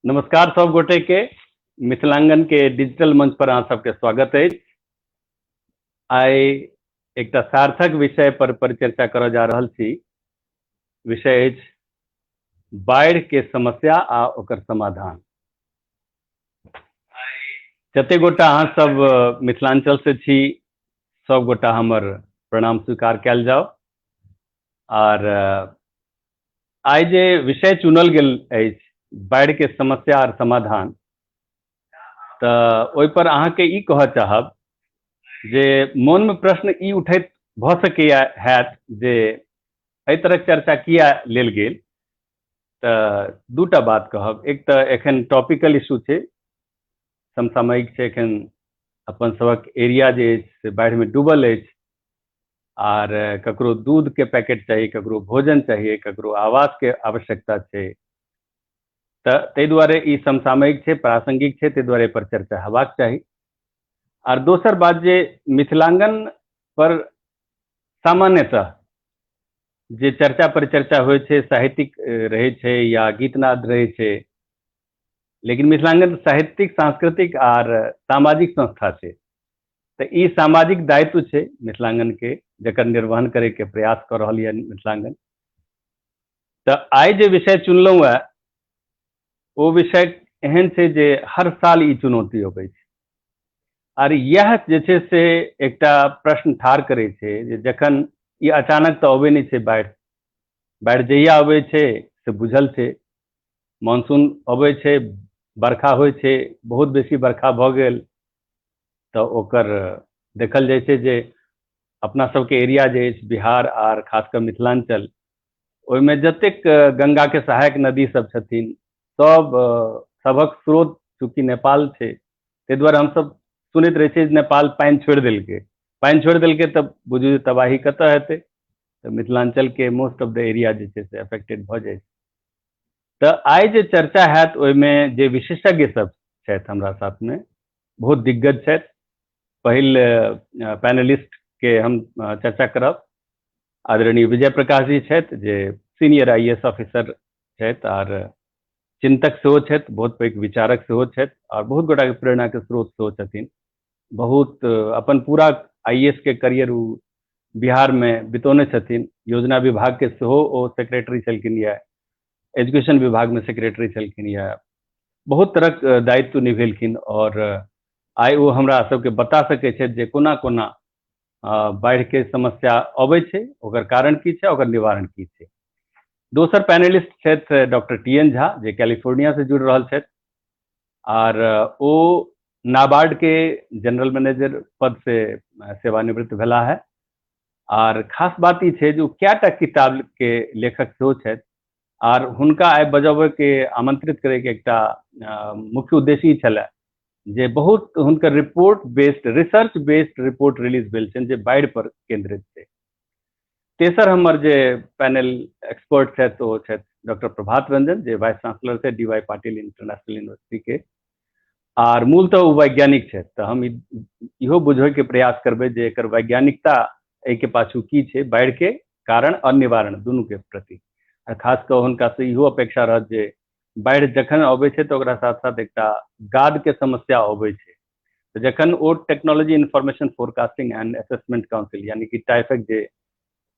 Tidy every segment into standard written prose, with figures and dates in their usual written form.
नमस्कार सब गोटे के मिथिलांगन के डिजिटल मंच पर अहाँ सबके स्वागत है। आई एक सार्थक विषय पर परिचर्चा करऽ जा रहल छी। विषय अछि बाढ़ि के समस्या आ ओकर समाधान। जते गोटा अहाँ सब मिथिलांचल से छी, सब गोटा हमर प्रणाम स्वीकार कयल जाओ। और आई जे विषय चुनल गेल अछि बाढ़ि के समस्या और समाधान, तो ओहि पर अहाँ के ई कहऽ चाहब जे मन में प्रश्न ई उठैत भ सकैया हैत जे एहि तरह चर्चा किया लेल गेल। तऽ दूटा बात कहब। एक तऽ एखन टॉपिकल इशू छै, समसामयिक छै। एखन अपन सबक एरिया जे अछि से बाढ़ि में डूबल अछि, आर ककरो दूध के पैकेट चाहिए, ककरो भोजन चाहिए, ककरो आवास के आवश्यकता छै। तऽ ताहि दुआरे ई समसामयिक छै, प्रासंगिक छै, ताहि दुआरे पर चर्चा हेबाक चाही। और दोसर बात जे मिथिलांगन पर सामान्यतः जे चर्चा परिचर्चा होइ छै, साहित्यिक रहे छै या गीतनाद रहे छै, लेकिन मिथिलांगन साहित्यिक, सांस्कृतिक और सामाजिक संस्था छै। तो ई सामाजिक दायित्व छै मिथिलांगन के, जकर निर्वहन करे के प्रयास कर रहल है मिथिलांगन। तो आई जे विषय चुनलहुँ है वो विषय एहन छै जे हर साल ई चुनौती अबै छै। और यह जे छै से एकटा प्रश्न ठाढ़ करे छै जे जखन ई अचानक तो अबै नहीं छै बाढ़ि जहिया अबै छै से बुझल छै। मानसून अबै छै, बरखा होइ छै, बहुत बेसी बरखा भऽ गेल तो ओकर देखल जाइ छै जे अपना सबके एरिया जे अछि बिहार आर खासकर मिथिलांचल, ओहिमे जतेक गंगा के सहायक नदी सब छथिन, सब सबक स्रोत चूँकि नेपाल छै, ताहि दुआरे हमसब सुनैत रहे छियै नेपाल पानि छोड़ि देलकै तब बुझू तबाही कतऽ हेतै। तो मिथिलांचल के मोस्ट ऑफ द एरिया जे छै से अफेक्टेड भऽ जाइ छै। तो आई जे चर्चा हैत ओहिमे जे विशेषज्ञ सब छथि हमरा साथ में, बहुत दिग्गज छथि। पहिल पैनलिस्ट के हम चर्चा करब। आदरणीय विजय प्रकाश जी छथि, जे सीनियर आईएएस ऑफिसर छथि और चिंतक सेहो छथि, बहुत पैघ विचारक सेहो छथि, और बहुत गोटा के प्रेरणा के स्रोत सेहो छथिन। बहुत अपन पूरा आईएएस के करियर उ बिहार में बितौने छथिन। योजना विभाग के सेहो ओ सेक्रेटरी छलखिन या, एजुकेशन विभाग में सेक्रेटरी छलखिन या, बहुत तरह दायित्व निभेलखिन। और आई वो हमरा सबके बता सकै छथि जे कोना कोना बाढ़ि के समस्या अबै छै, ओकर कारण की छै, ओकर निवारण की छै। दोसर पैनलिस्ट छथि डॉक्टर टीएन झा, जे कैलिफोर्निया से जुड़ रहल छथि, और वो नाबार्ड के जनरल मैनेजर पद से सेवानिवृत्त भेला है। और खास बात ई छै जे कैटा किताब के लेखक सेहो छथि, और हुनका आई बजबै के आमंत्रित करे के एकटा मुख्य उद्देश्य ई छलै जे बहुत हुनकर report based, research based report release भेल छनि जे बाढ़ि पर केंद्रित छै। तेसर हमर जे पैनल एक्सपर्ट छथि वो छथि डॉक्टर प्रभात रंजन, जे वाइस चांसलर थे डीवाई पाटिल इंटरनेशनल यूनिवर्सिटी के, और मूलतः वो वैज्ञानिक छथि। तो हम इहो बुझे के प्रयास करबै जे एकर वैज्ञानिकता एहि के पाछू की छै, बाढ़ि के कारण और निवारण दुनू के प्रति। खास कऽ हुनका से इहो अपेक्षा रहत जे बाढ़ि जखन अबै छै तो ओकरा साथ साथ एकटा गाद के समस्या अबै छै। तो जखन ओ technology information forecasting and assessment council यानी कि टाइफेक, जे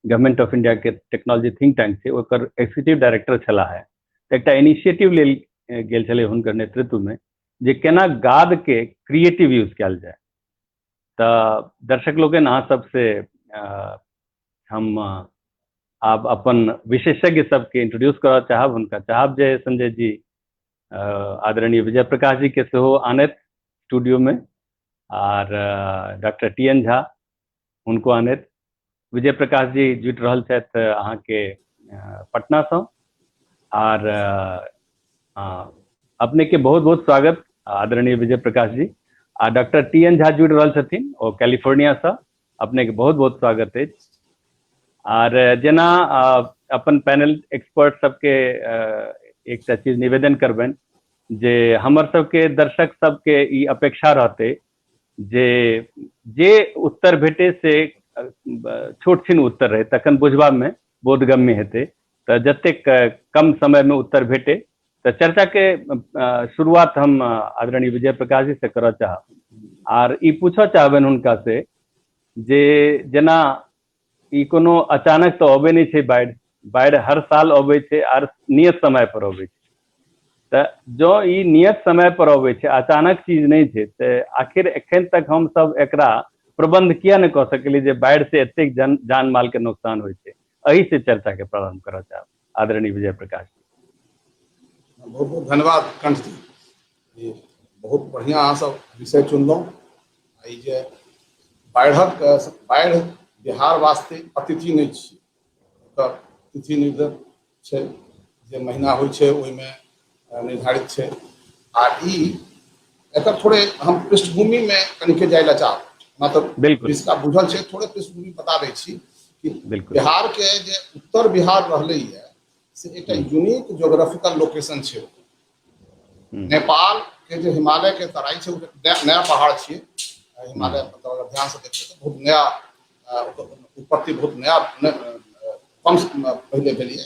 गवर्नमेंट ऑफ इंडिया के टेक्नोलॉजी थिंक टैंक छै, ओकर एक्जीक्यूटिव डायरेक्टर छला है। तो एकटा इनिशिएटिव लेल गेल छलै हुनकर नेतृत्व में जे केना गाद के क्रिएटिव यूज कयल जाए। तो दर्शक लोगन अहाँ सबसे हम आब अपन विशेषज्ञ सबके इंट्रोड्यूस करऽ चाहब। हुनका चाहब जे संजय जी आदरणीय विजय प्रकाश जी के सेहो आनैत स्टूडियो में, और डॉक्टर टीएन झा हुनको आनैत। विजय प्रकाश जी जुटि रहल छथि अहाँ के पटना से, और अपने के बहुत बहुत स्वागत आदरणीय विजय प्रकाश जी। आ डॉक्टर टीएन झा जुड़ि रहल छथिन ओ कैलिफोर्निया से, अपने के बहुत बहुत स्वागत है। और जेना अपन पैनल एक्सपर्ट सबके एक चीज निवेदन करबनि जे हमर सबके दर्शक सबके ई अपेक्षा रहते जे उत्तर भेटे से छोट छिन उत्तर रहे तखन बुझबा में बोधगम्य हेतै। तो जतेक कम समय में उत्तर भेटे तो चर्चा के शुरुआत हम आदरणीय विजय प्रकाश जी से करऽ चाहब आर ई पूछऽ चाहबनि हुनका से जे जेना ई कोनो अचानक तो अबे नहीं छै बाढ़ि, बाढ़ि हर साल अबै छै आर नियत समय पर अबै छै। तो जो ई नियत समय पर अबै छै, अचानक चीज नहीं छै, तो आखिर एखन तक हम सब एकरा प्रबंध किया नहीं कऽ सकलियै जे बाढ़ि से एतेक जान माल के नुकसान होइ छै। एही से चर्चा के प्रारंभ करऽ चाहब आदरणीय विजय प्रकाश जी। बहुत बहुत धन्यवाद कंठ जी, बहुत बढ़िया अहाँ सब विषय चुनलहुँ। ई जे बाढ़ि बिहार वास्ते अतिथि नहीं छी, ओकर तिथि निर्धारित छै, जे महीना होइ छै ओहिमे निर्धारित छै। आ ई एकर थोड़े हम पृष्ठभूमि में कनिके जाय ला चाहब, मतलब जिसका बुझल छै थोड़े पृष्ठभूमि बता दै छी कि बिहार के जे उत्तर बिहार रहलै है से एक यूनिक जोग्राफिकल लोकेशन छै। नेपाल के जो हिमालय के तराई छै, नया पहाड़ छे हिमालय, मतलब अगर ध्यान से देखिए तो बहुत नया उत्पत्ति, बहुत नया कम पहले भेलिए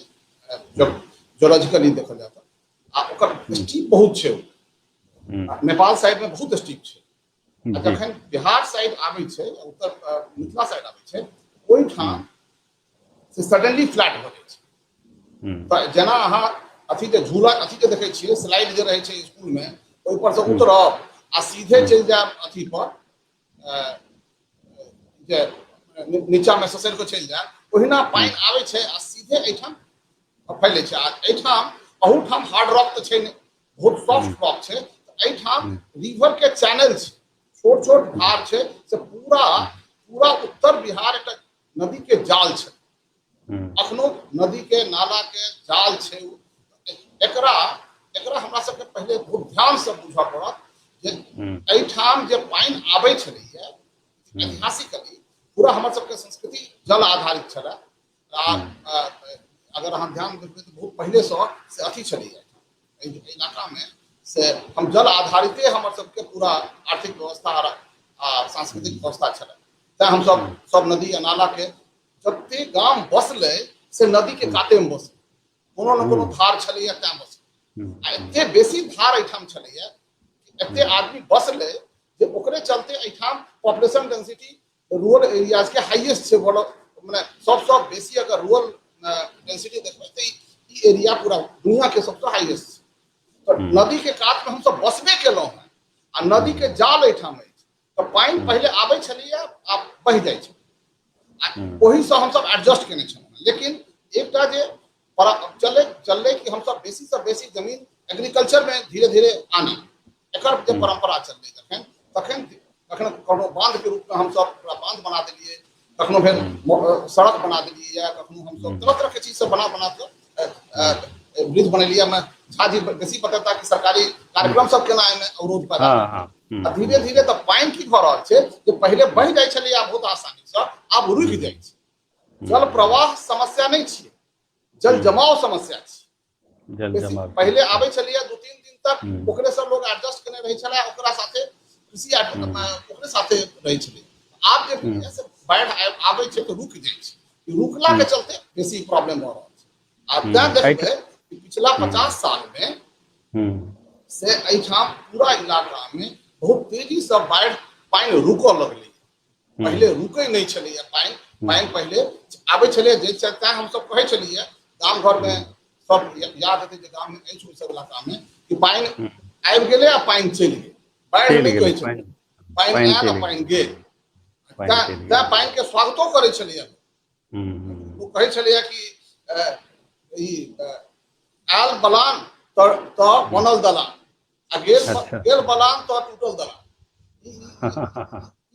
जब जोलॉजिकली देखल जाता। आ ओकर स्टीप बहुत छे, नेपाल साइड में बहुत स्टीप छे। जखन बिहार साइड आबै छै, उत्तर मिथिला साइड आबै छै, ओहि ठाम से सडनली फ्लैट भ जाइ छै। तो जेना अहाँ अथी के झूला अथी के देखे छियै, स्लाइड जे रहे छै स्कूल में, ओहि पर से उतरब आ सीधे चल जाए अथी पर जे नीचा में ससर के चल जाए, ओहिना पानी आबै छै आ सीधे एठाम फैले छै। आ एठाम अहूठाम हार्ड रॉक तो छै, बहुत सॉफ्ट रॉक छै। एठाम रिवर के चैनल छै, छोट छोट धार छै, से पूरा पूरा उत्तर बिहार एक नदी के जाल छै, अखनो नदी के नाला के जाल छै। एकरा एकरा हमरा सबके पहले बहुत ध्यान से बुझ पड़त जे एठाम जे पानी आबै छलैया, ऐतिहासिकली पूरा हमर सबके संस्कृति जल आधारित छलै। अगर हम ध्यान देबै तो बहुत पहले से अथी छलैया इलाका में, से हम जल आधारिते हमर सबके पूरा आर्थिक व्यवस्था आ सांस्कृतिक व्यवस्था छलै। तैं हम सब नदी आ नाला के जते गाम बसलै से नदी के काते में बसलै, कोनो न कोनो धार छलैया तैं बसलै। आ एते बेसी धार एठाम छलैया, एते आदमी बसलै जे ओकरे चलते एठाम पॉपुलेशन डेंसिटी रूरल एरियाज के हाईएस्ट छै। बोलो माने सब बेसी अगर रूरल डेंसिटी देखबै तो ई एरिया पूरा दुनिया के सबसे हाईएस्ट छै। तो नदी के कात में हम सब बसबे केलहुं हैं, आ नदी के जाल एठाम अछि, तो पानी पहले आबै छलैया आ बहि जाइ छै, ओही से हम सब एडजस्ट केने छलहुं। लेकिन एकटा जे चलले कि हम सब बेसी से बेसी जमीन एग्रीकल्चर में धीरे धीरे आनी, एकर जे परंपरा चललै, तखन कोनो बांध के रूप में हम सब बांध बना देलिए, कखनो फिर सड़क बना देलिए, या कखनो हम सब तरह तरह के चीज से बना के ब्रिज बनेलिए। में झाजी बेसी पता कि सरकारी कार्यक्रम सब केना एमे अवरोध पैदा, धीरे धीरे तो पानी की भ रहल छै जे पहले बहि जाइ छलैया बहुत आसानी से, आब रुकि जाइ छै। जल प्रवाह समस्या नहीं छियै, जल जमाव समस्या छै। पहले आबै छलैया 2-3 दिन तक, ओकरे सब लोग एडजस्ट केने रहै छलै, ओकरा साथे कृषि ओकरे साथे रहै छलै। आब जे से बाढ़ि आबै छै तो रुक जाइ छै, रुकला के चलते बेसी प्रॉब्लम भ रहल छै। आ तैं देखबै कि पिछला 50 साल में से एठाम पूरा इलाका में बहुत तेजी से पानी रुकऽ लगलै। पहले रुकै नहीं छलैया पानी पहले आबै छलै, जे तैं हम सब कहै छलियै गाम घर में सब याद हेतै जे गाम में अछि ओहि सब इलाका में कि पानी आबि गेलै आ पानी चलि गेल, बाढ़ि नहीं कहै छै, पानी आयल आ पानी गेल। तैं पानी के स्वागतो करै छलैया लोग, कहै छलैया कि आयल बलान तो बनल दलान, आ गेल बलान तो टूटल दलान।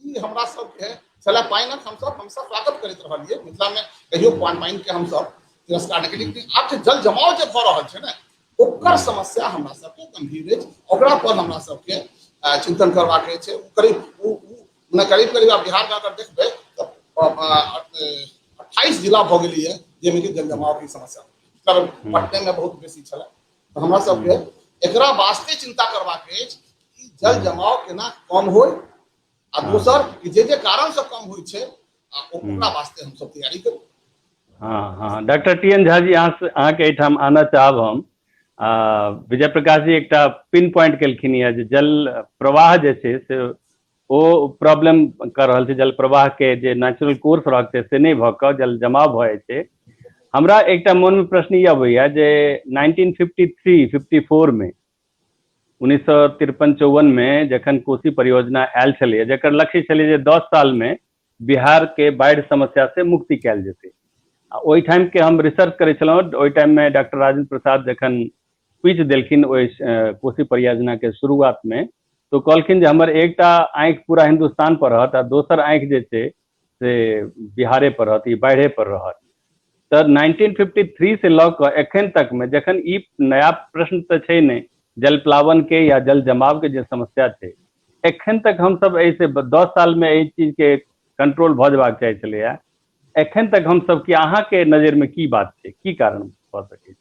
ई हमरा सबके छलै पानिक हम सब स्वागत करैत रहलियै मिथिला में, कहियो पानि के हम सब तिरस्कार नहीं। लेकिन आब जे जल जमाव जे भऽ रहल छै ने, ओकर समस्या हमरा सबके गंभीर अछि, ओकरा पर हमरा सबके चिंतन करबाक छै। करीब करीब बिहार में अगर देखबै तो 28 जिला भऽ गेलै, जाहिमे कि जल जमाव की समस्या पटने में बहुत बेसी छलै। तो हमरा सबके एकरा वास्ते चिंता करबाक अछि कि जल जमाव केना कम होय, आ दोसर कि जे कारण से कम होइ छै ओकरा वास्ते हम सब तैयारी करी। हाँ, doctor T N Jha ji, अहाँ के एठाम आना चाहब हम। विजय प्रकाश जी एकटा पिन पॉइंट केलखिन है जे जल प्रवाह जे छै से ओ प्रॉब्लम कर रहल छै, जल प्रवाह के जे नेचुरल कोर्स रहक छै से नहीं भऽ कऽ जल जमाव भऽ जाइ छै। हमरा एकटा मन में प्रश्न ई अबैया जे 1953-54 में 1953-54 में जखन कोसी परियोजना आयल छलै, जकर लक्ष्य छलै जे 10 साल में बिहार के बाढ़ि समस्या से मुक्ति कयल जेतै। ओहि टाइम के हम रिसर्च करै छलहुँ, ओहि टाइम में डॉक्टर राजेंद्र प्रसाद जखन स्पीच देलखिन ओहि कोसी परियोजना के शुरुआत में, तो कहलखिन जे हमर एकटा आँखि पूरा हिंदुस्तान पर रहत आ दोसर आँखि जे छै से बिहारे पर रहत, ई बाढ़े पर रहत। तऽ 1953 से लऽ कऽ एखन तक में जखन ई नया प्रश्न तऽ छै नहीं जल प्लावन के या जल जमाव के जे समस्या छै, एखन तक हम सब ऐसे 10 साल में एहि चीज के कंट्रोल भऽ जेबाक चाही छलैया, एखन तक हम सब की अहाँ के नजर में की बात छै, की कारण भऽ सकै छै?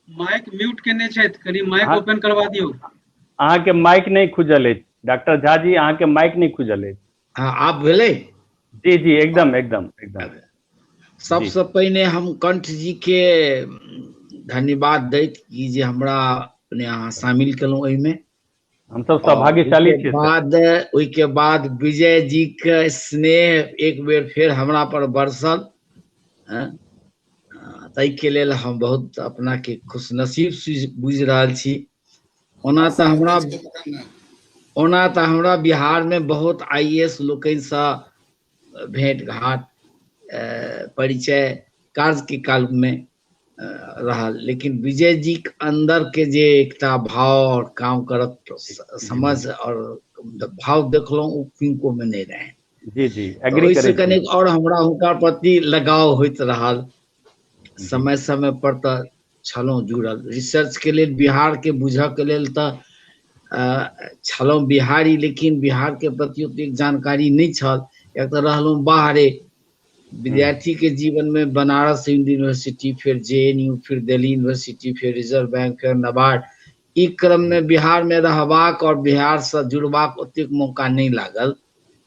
माइक म्यूट केने छथि, कनी माइक ओपन करवा दियौ। अहाँ के माइक नहीं खुजल है डॉक्टर झा जी, अहाँ के माइक नहीं खुजल है। हाँ, आप भेले? जी जी एकदम एकदम एकदम। सबसे पहले हम कंठ जी के धन्यवाद दैत कि जे हमरा अपने अहाँ शामिल केलहुँ एहिमे। हम सब सौभाग्यशाली छी। ओहि के बाद विजय जी के स्नेह एक बेर फिर हमरा पर बरसल, ताहि के लेल हम बहुत अपना के खुशनसीब बुझि रहल छी। ओना तऽ हमरा बिहार में बहुत IAS लोकनि सँ भेंट घाट परिचय कार्य के काल में रहल, लेकिन विजय जी के अंदर के जे एकटा भाव और काम करक समझ और भाव देखलहुँ ओ किनको में नहीं रहे। जी जी एग्री करै छी। कनेक और हमरा हुनका प्रति लगाव होइत रहल। समय समय पर तऽ छलहुँ जुड़ल, रिसर्च के लेल बिहार के बुझऽ के लेल तऽ छलहुँ बिहारी, लेकिन बिहार के प्रति ओतेक जानकारी नहीं छल। एक तऽ रहलहुँ बाहरे, विद्यार्थी के जीवन में बनारस हिंदू यूनिवर्सिटी, फिर JNU, फिर दिल्ली यूनिवर्सिटी, फिर रिजर्व बैंक, फिर नाबार्ड, ई क्रम में बिहार में रहबाक और बिहार से जुड़बाक ओतेक मौका नहीं लागल।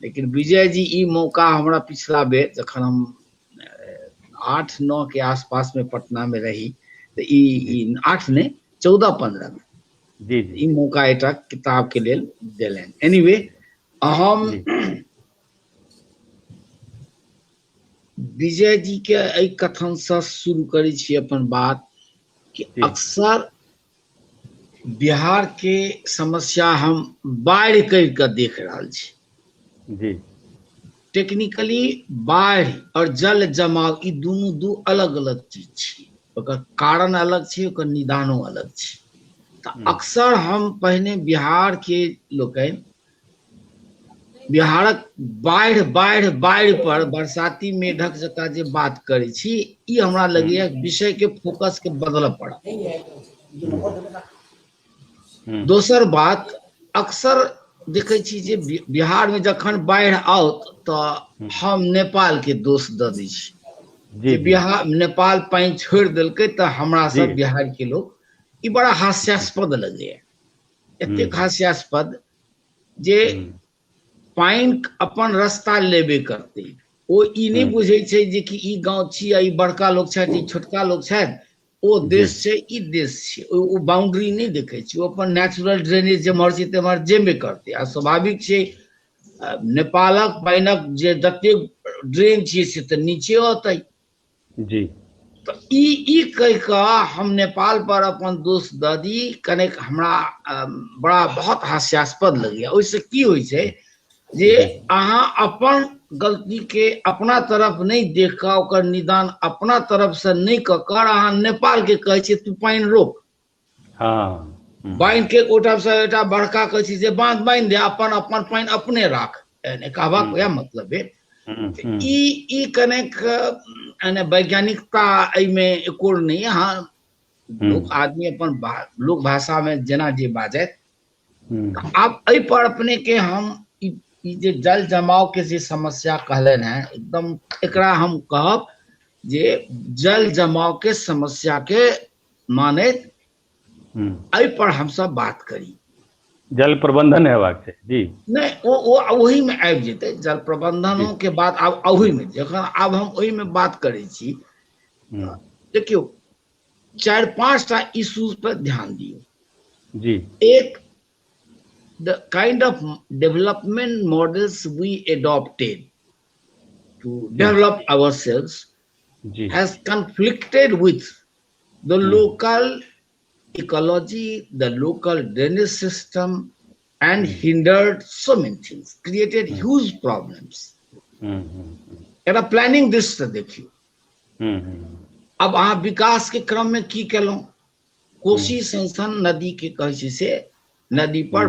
लेकिन विजय जी ई मौका हमरा पिछला बेर जखन हम 8-9 के आसपास में पटना में रही, तो 8 ने 14-15 में जी ई मौका एकटा किताब के लेल देलनि। एनीवे हम विजय जी के एहि कथन से शुरू करै छी अपन बात कि अक्सर बिहार के समस्या हम बाढ़ि कहि के देख रहल छी। जी टेक्निकली बाढ़ और जल जमाव ई दू अलग अलग चीज छी, ओकर कारण अलग छै, ओकर निदानो अलग छै। तऽ अक्सर हम पहिने बिहार के लोकनि बिहारक बाढ़ि बाढ़ि बाढ़ि पर बरसाती मेढक जकाँ जे बात करै छी, ई हमरा लगैया विषय के फोकस के बदलऽ पड़त। दोसर बात, अक्सर देखै छी जे बिहार में जखन बाढ़ि आओत तऽ हम नेपाल के दोष दऽ दै छी जे बिहार नेपाल पानि छोड़ि देलकै तऽ हमरा सब बिहार के लोग, ई बड़ा हास्यास्पद लगैया। एतेक हास्यास्पद जे पानि अपन रास्ता लेबे करतै, ओ ई नहीं बुझै छै जे कि ई गाँव छी आ ई बड़का लोग छथि, ई छोटका लोग छथि, ओ देश छै ई देश छै, ओ बाउंड्री नहीं देखै छै। ओ अपन नेचुरल ड्रेनेज जेम्हर छै तेम्हर जेबे करतै। आ स्वाभाविक छै नेपालक पानिक जे जतेक ड्रेन छियै से तऽ नीचे औतै। जी तऽ ई कहि कऽ हम नेपाल पर अपन दोष दऽ दी, कनेक हमरा बड़ा बहुत हास्यास्पद लगैया। ओहिसँ की होइ छै जे अहाँ अपन गलती के अपना तरफ नहीं देख कऽ, ओकर निदान अपना तरफ से नहीं कऽ कर अहाँ नेपाल के कहै छियै तू पानि रोक। बांध के ओठाम से एटा बड़का कहै छी जे बांध बांधि दे, अपन अपन पानि अपने राख, कहबाक वएह मतलब है। ई कनेक वैज्ञानिकता एहिमे एकोर नहीं। हाँ, लोक आदमी अपन लोक भाषा में जेना जे बाजै। आब एहि पर अपने के हम ई जे जल जमाव के जे समस्या कहलनि हैं, एकदम एकरा हम कहब जे जल जमाव के समस्या के मानैत एहि पर हम सब बात करी। जल प्रबंधन हेबाक छै जी। नहीं वो वही में आबि जेतै जल प्रबंधनों के बाद आब ओही में जखन आब हम ओही में बात करै छी देखियो 4-5 टा इश्यूज पर ध्यान दियो जी एक the kind of development models we adopted to develop ourselves जी has conflicted with the local ecology, the local drainage system, and hindered so many things, created huge problems. एकरा प्लानिंग दृष्टि से देखियो अब अहाँ विकास के क्रम में की केलहुं कोशी संस्थान नदी के कहै छै से नदी पर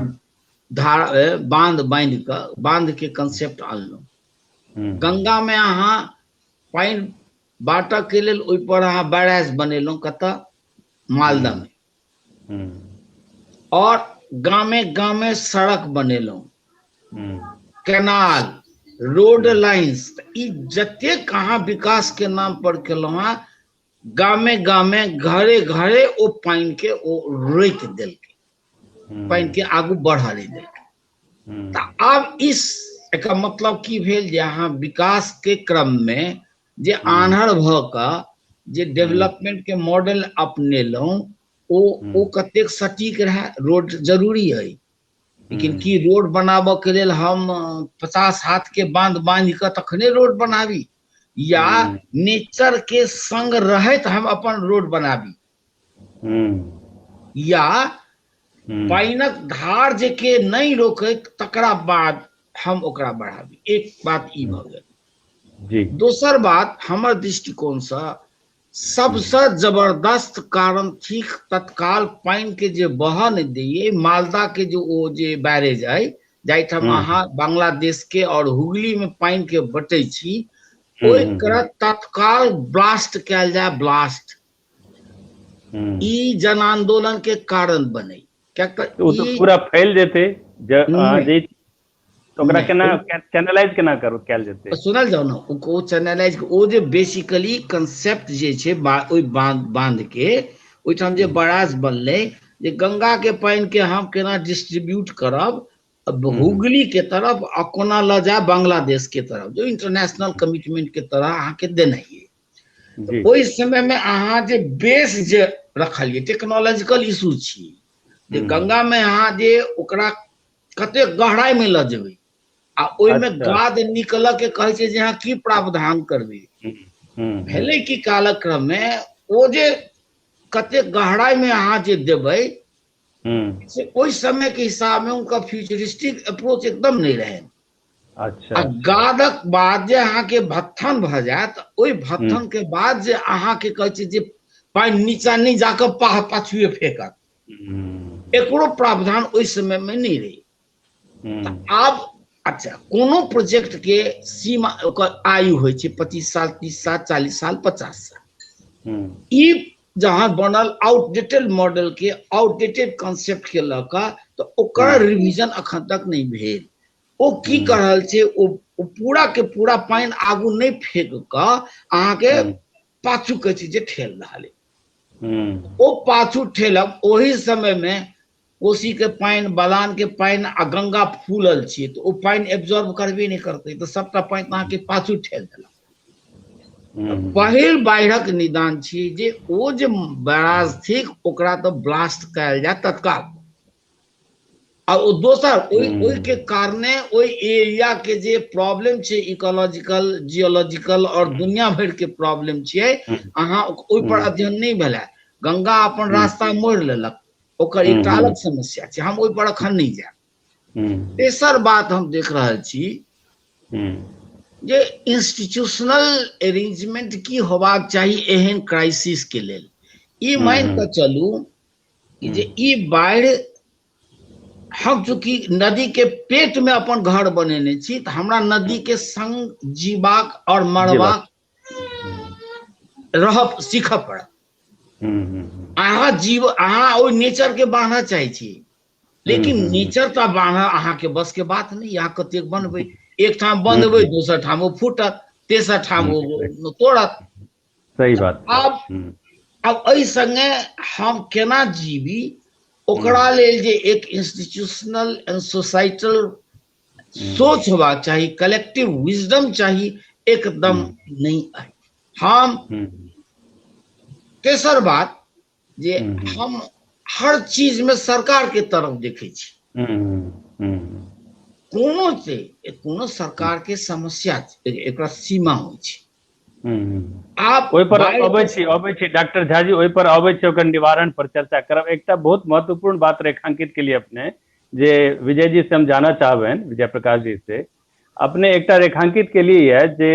धारा बांध के कंसेप्ट आनलहुं गंगा में अहाँ पानी बाटऽ के लेल ओहि पर अहाँ बैराज बनेलहुं कतऽ मालदा में और गामे गामे सड़क बनेलहुं कैनाल रोड लाइन्स ई जते कहाँ विकास के नाम पर केलहुं हँ गामे गामे घरे घरे ओ पानी के ओ रोकि देलकै पानी के आगू बढ़ा नहीं देलकै तऽ आब इस एकर मतलब की भेल जे अहाँ विकास के क्रम में जे आन्हर भ कऽ जे डेवलपमेंट के मॉडल अपनेलहुं ओ कतेक सटीक रहे रोड जरूरी है लेकिन की रोड बनाबऽ के लेल हम 50 हाथ के बांध के तखने रोड बनाबी या नेचर के संग रहैत हम अपन रोड बनाबी या पानिक धार जे के नहीं रोकैत तकरा बाद हम ओकरा बढ़ाबी एक बात ई भ गेल जी दोसर बात हमर दृष्टिकोण से सबसे जबरदस्त कारण ठीक तत्काल पानी के जे बह नहीं दिए मालदा के जो ओ जे बैरेज है जाहिठाम अहाँ बांग्लादेश के और हुगली में पानी के बटै छी ओकरा तत्काल ब्लास्ट कैल जाए ब्लास्ट ई जन आंदोलन के कारण बने क्या तो पूरा फैल जेते तो ओकरा केना चैनलाइज केना करू कैल जेते सुनल जाओ ना ओ चैनलाइज ओ जे बेसिकली कांसेप्ट जे छै ओइ बांध के ओइठाम जे बराज बनले जे गंगा के पानी के हम केना डिस्ट्रीब्यूट करब हुगली के तरफ आ कोना ल जा बांग्लादेश के तरफ जो इंटरनेशनल कमिटमेंट के तरह अहाँ के देना है ओइ समय में अहाँ जे बेस जे रखलिए टेक्नोलॉजिकल इशू छी जे गंगा में अहाँ जे ओकरा कते गहराई में ल जेबै आ ओइ में गाद निकल के कहै छै जे अहाँ की प्रावधान करबै भेलै कि कालक्रम में ओ जे कते गहराई में अहाँ जे देबै से ओइ समय के हिसाब में उनका फ्यूचरिस्टिक अप्रोच एकदम नहीं रहे अच्छा गादक बाद जे अहाँ के भत्थन भ जात ओइ भत्थन के बाद जे अहाँ के कहै छै जे पानी नीचा नहीं जाकर पाछुए फेंकत एकरो प्रावधान ओइ समय में नहीं रही अब अच्छा कोनो प्रोजेक्ट के सीमा ओकर आयु होइ छै 25 साल 30 साल 40 साल 50 साल ई जहां बनल आउटडेटेड मॉडल के आउटडेटेड कॉन्सेप्ट के लका तो ओकर रिवीजन अखन तक नहीं भेल ओ की कर रहल छै ओ पूरा के पूरा पानी आगू नहीं फेंक क अहाँ के पाछू कहै छै जे ठेल रहल ओ पाछू ठेलब ओही समय में कोसी के पानी बलान के पानी आ गंगा फूलल छी तो ओ पानी एब्जॉर्ब करबे नहीं करते तो सबटा पानी अहाँ के पाछू ठेल देलक पहिल बाढ़िक निदान छी जे ओ जे बैराज थिक ओकरा तो ब्लास्ट कैल जाए तत्काल आ ओ दोसर ओइ के कारणे ओइ एरिया के जे प्रॉब्लम छै इकोलॉजिकल जियोलॉजिकल और दुनिया भर के प्रॉब्लम छै अहाँ ओइ पर अध्ययन नहीं भेलै गंगा अपन रास्ता मोड़ लेलक ओकर एकटा अलग समस्या छै हम ओइ पर अखन नहीं जाएब तेसर बात हम देख रहल छी जे इंस्टीट्यूशनल अरेंजमेंट की होबाक चाहिए एहन क्राइसिस के लेल ई मान के चलू जे ई बाढ़ हम चूंकि नदी के पेट में अपन घर बनेने छी तो हमरा नदी के संग जीवाक और मरबाक रहब सीखऽ पड़त अहाँ जीव अहाँ ओ नेचर के बांधऽ चाहे छी लेकिन नेचर तो बांधऽ अहाँ के बस के बात नहीं यहाँ कतेक बनबै एक ठाम बंधबै दोसर ठाम वो फूटत तेसर ठाम वो तोड़त सही बात अब एहि संगे हम केना जीवी ओकरा लेल जे एक इंस्टीट्यूशनल एंड सोसाइटल सोच होबाक चाही, कलेक्टिव विजडम चाही, एकदम नहीं है। हम तेसर बात जे हम हर चीज में सरकार के तरफ देखे छी, कोनो सरकार के समस्या एकरा सीमा होइ छै। आप ओहि पर अबै छी डॉक्टर झा जी, ओहि पर अबै छै, ओकर निवारण पर चर्चा करब। एकटा बहुत महत्वपूर्ण बात रेखांकित के लिए अपने जे विजय जी से हम जाना चाहबनि, विजय प्रकाश जी से अपने एकटा रेखांकित के लिए है जे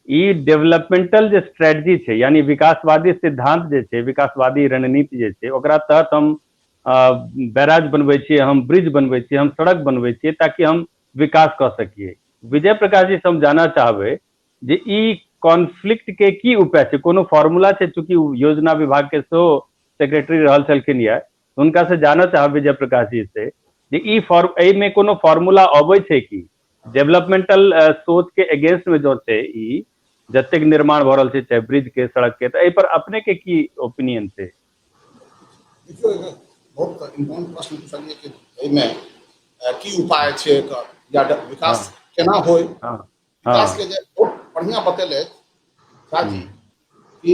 ई डेवलपमेंटल जे स्ट्रेटजी छै, यानी विकासवादी सिद्धांत जे छै, विकासवादी रणनीति जे छै, ओकरा तहत हम बैराज बनबै छियै, हम ब्रिज बनबै छियै, हम सड़क बनबै छियै ताकि हम विकास कऽ सकिए। विजय प्रकाश जी से हम जानना चाहबै जे ई कॉन्फ्लिक्ट के की उपाय छै, कोनो फॉर्मूला छै? चूंकि योजना विभाग के सेहो सेक्रेटरी रहल छलखिन यऽ, हुनका से जानना चाहब विजय प्रकाश जी से जे ई में कोनो फॉर्मूला अबै छै कि डेवलपमेंटल सोच के अगेंस्ट में जो छै ई जतेक निर्माण भऽ रहल छै, चाहे ब्रिज के, सड़क के, तो एहि पर अपने के की ओपिनियन छै? देखियो बहुत इम्पोर्टेंट प्रश्न पूछलिए कि एहिमे की उपाय छै एकर, या विकास केना होय। विकास के जे बहुत बढ़िया बतेले झा जी कि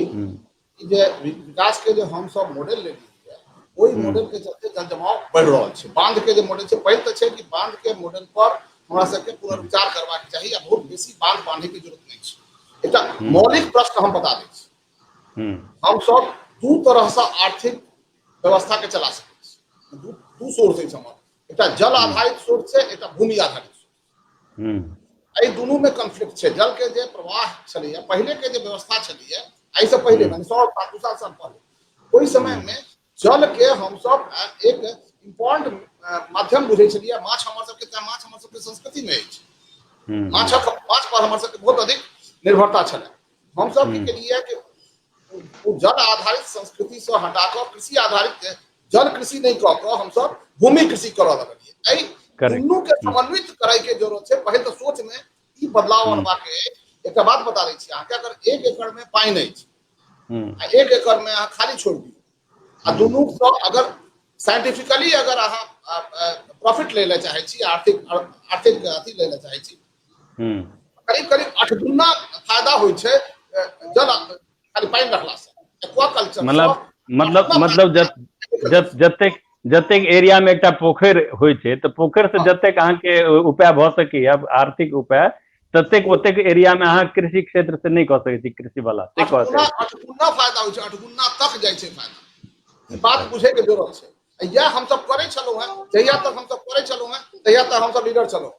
जे विकास के जो हम सब मॉडल लेलिए, ओहि मॉडल के चलते जलजमाव बढ़ि रहल छै। बांध के जे मॉडल छै, पहिल तऽ छै कि बांध के मॉडल पर हमरा सबके पुनर्विचार करबाक चाही, आ बहुत बेसी बांध बांधे के जरूरत नहीं छै। एकटा मौलिक प्रश्न हम बता दै छी, हम सब दू तरह से आर्थिक व्यवस्था के चला सकै छी। दू सोर्स है हमर, एकटा जल आधारित सोर्स छै, एकटा भूमि आधारित सोर्स। एहि दुनू में कॉन्फ्लिक्ट छै। जल के जे प्रवाह छलैया, पहले के जे व्यवस्था छलैया, एहि से पहले माने 100-200 साल पहले, ओहि समय में जल के हम सब एक इम्पोर्टेंट माध्यम बुझे छलिए। माछ हमर सबके संस्कृति में अछि, माछ पर हमर सबके बहुत अधिक निर्भरता छलै। हम सब की केलिए कि जल आधारित संस्कृति से हटाकर कृषि आधारित, जल कृषि नहीं कऽ कऽ हम सब भूमि कृषि करऽ लगलिए। एहि दुनू के समन्वित करे के जरूरत छै। पहले तो सोच में ई बदलाव अनबाक है। एक बात बता दै छी अहाँके, अगर 1 एकड़ में पानि अछि आ 1 एकड़ में अहाँ खाली छोड़ दियौ, आ दुनू से अगर साइंटिफिकली अगर अहाँ प्रॉफिट ले ले चाहे छी, आर्थिक अथी ले ले चाहे छी, करीब 8 गुना फायदा होइ छै जल खाली पानि रखला से। एक्वाकल्चर मतलब जतेक एरिया में एकटा पोखरि होइ छै, तऽ पोखरि से जतेक अहाँके उपाय भऽ सकैए आर्थिक उपाय, ततेक ओतेक एरिया में अहाँ कृषि क्षेत्र से नहीं कऽ सकै छी, कृषि वाला 8 गुना फायदा होइ छै, 8 गुना तक जाइ छै फायदा। ई बात बुझे के जरूरत छै। यह हम सब करे छलौ हैं, जहिया तक हम सब करे छलौ हैं तहिया तक हम सब लीडर छलौ।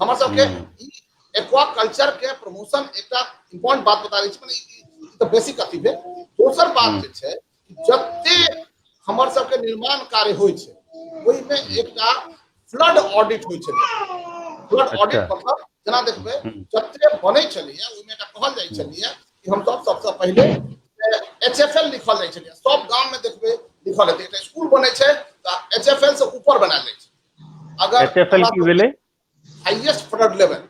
हमर सबके एक्वाकल्चर के प्रमोशन एकटा इम्पोर्टेंट बात बता दै छी, माने तऽ बेसिक अथी भेल। दोसर बात जे छै, जते हमर सबके निर्माण कार्य होइ छै, ओहि में एकटा फ्लड ऑडिट होइ छै। फ्लड ऑडिट मतलब जेना देखबै जते बनै छलैया, ओहि में एकटा कहल जाइ छलैया कि हम सब सबसे पहले HFL लिखल जाइ छलैया। सब गांव में देखबै लिखल हेतै। एकटा स्कूल बनै छै तऽ HFL से ऊपर बनायल जाइ छै। अगर HFL की भेलै? हाईएस्ट फ्लड लेवल,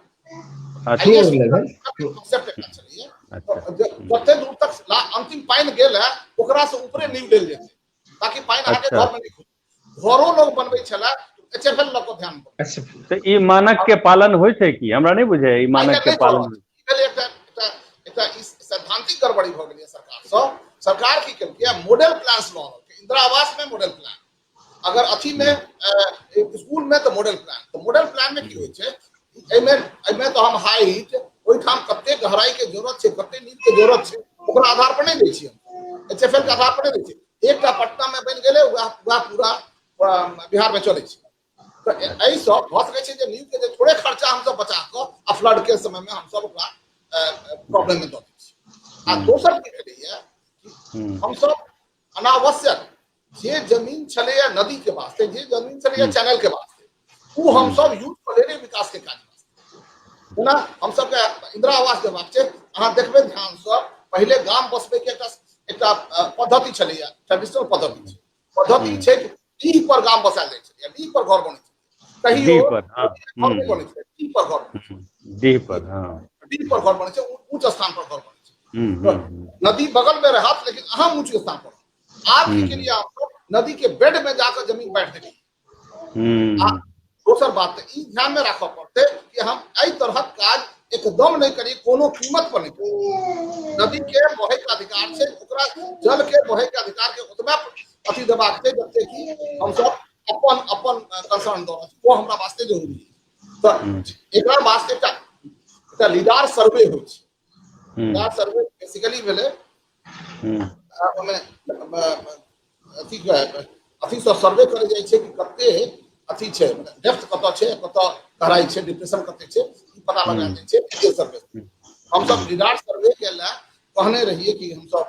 जते दूर तक अंतिम पानि गेल है, ओकरा से ऊपरे नींव लेल जेतै, ताकि पानि अहाँके घर में नहीं घुसे। घरो लोग बनबै छला HFL लऽ कऽ ध्यान पर। तऽ ई मानक के पालन होइ छै कि? हमरा नहीं बुझे ई मानक के पालन। एकटा सैद्धांतिक गड़बड़ी भऽ गेलै सरकार से। सरकार की केलकै, मॉडल प्लान लऽ रहल। इंदिरा आवास में मॉडल प्लान, अगर अथी में स्कूल में तो मॉडल प्लान। तो मॉडल प्लान में की होइ छै, एमे तो हम हाइट, ओहिठाम कते गहराई के जरूरत छै, कते नींव के जरूरत छै, ओकरा आधार पर नहीं दै छियै। HFL के आधार पर नहीं दै छियै। एकटा पटना में बनि गेलै, वह पूरा बिहार में चलै छै। तो एहि सब भऽ सकै छै जे नींव के जे थोड़े खर्चा हम सब बचा कऽ आ फ्लड के समय में हम सब ओकरा प्रॉब्लम में दऽ दै छी। आ दोसर की भेलैया, हम सब अनावश्यक जे जमीन छलैया नदी के वास्ते, जे जमीन छलैया चैनल के वास्ते, वो हम सब यूज कर लेने विकास के काज वास्ते। जेना हम सबके इंदिरा आवास देबाक छै, अहाँ देखबै ध्यान से, पहले गाम बसबै के एकटा पद्धति छलैया, ट्रेडिशनल पद्धति छै। पद्धति छै कि डीह पर गाम बसायल जाइ छलैया, डीह पर घर बनै छै। कहियो डीह पर, घर बनै छै, डीह पर घर बनै छै, डीह पर, डीह पर घर बनै छै, ऊंच स्थान पर घर बनै छै। नदी बगल में रहत, लेकिन अहाँ ऊंच स्थान पर। आब की केलिए, नदी के बेड में जाकर जमीन बैठ गई। दोसर बात ई ध्यान में रखा पड़ते कि हम एहि तरह काज एकदम नहीं करी, कोनो कीमत पर नहीं करी। नदी के बहे के अधिकार से, ओकरा जल के बहे के अधिकार के उतबा अथी देबाक छै जते कि हम सब अपन अपन कंसर्न दो, वो हमरा वास्ते जरूरी है। तो एकरा वास्ते एकटा लीडार सर्वे होइ छै। लीडार सर्वे बेसिकली भेले अथी से सर्वे करे जाय छै कि कते अथी छै, डेप्थ कत छै, कत गहराई छै, डिप्रेशन कते छै, ई पता लगायल जाय छै। ये सर्वे हम सब लीडार सर्वे के लिए कहने रहिए कि हम सब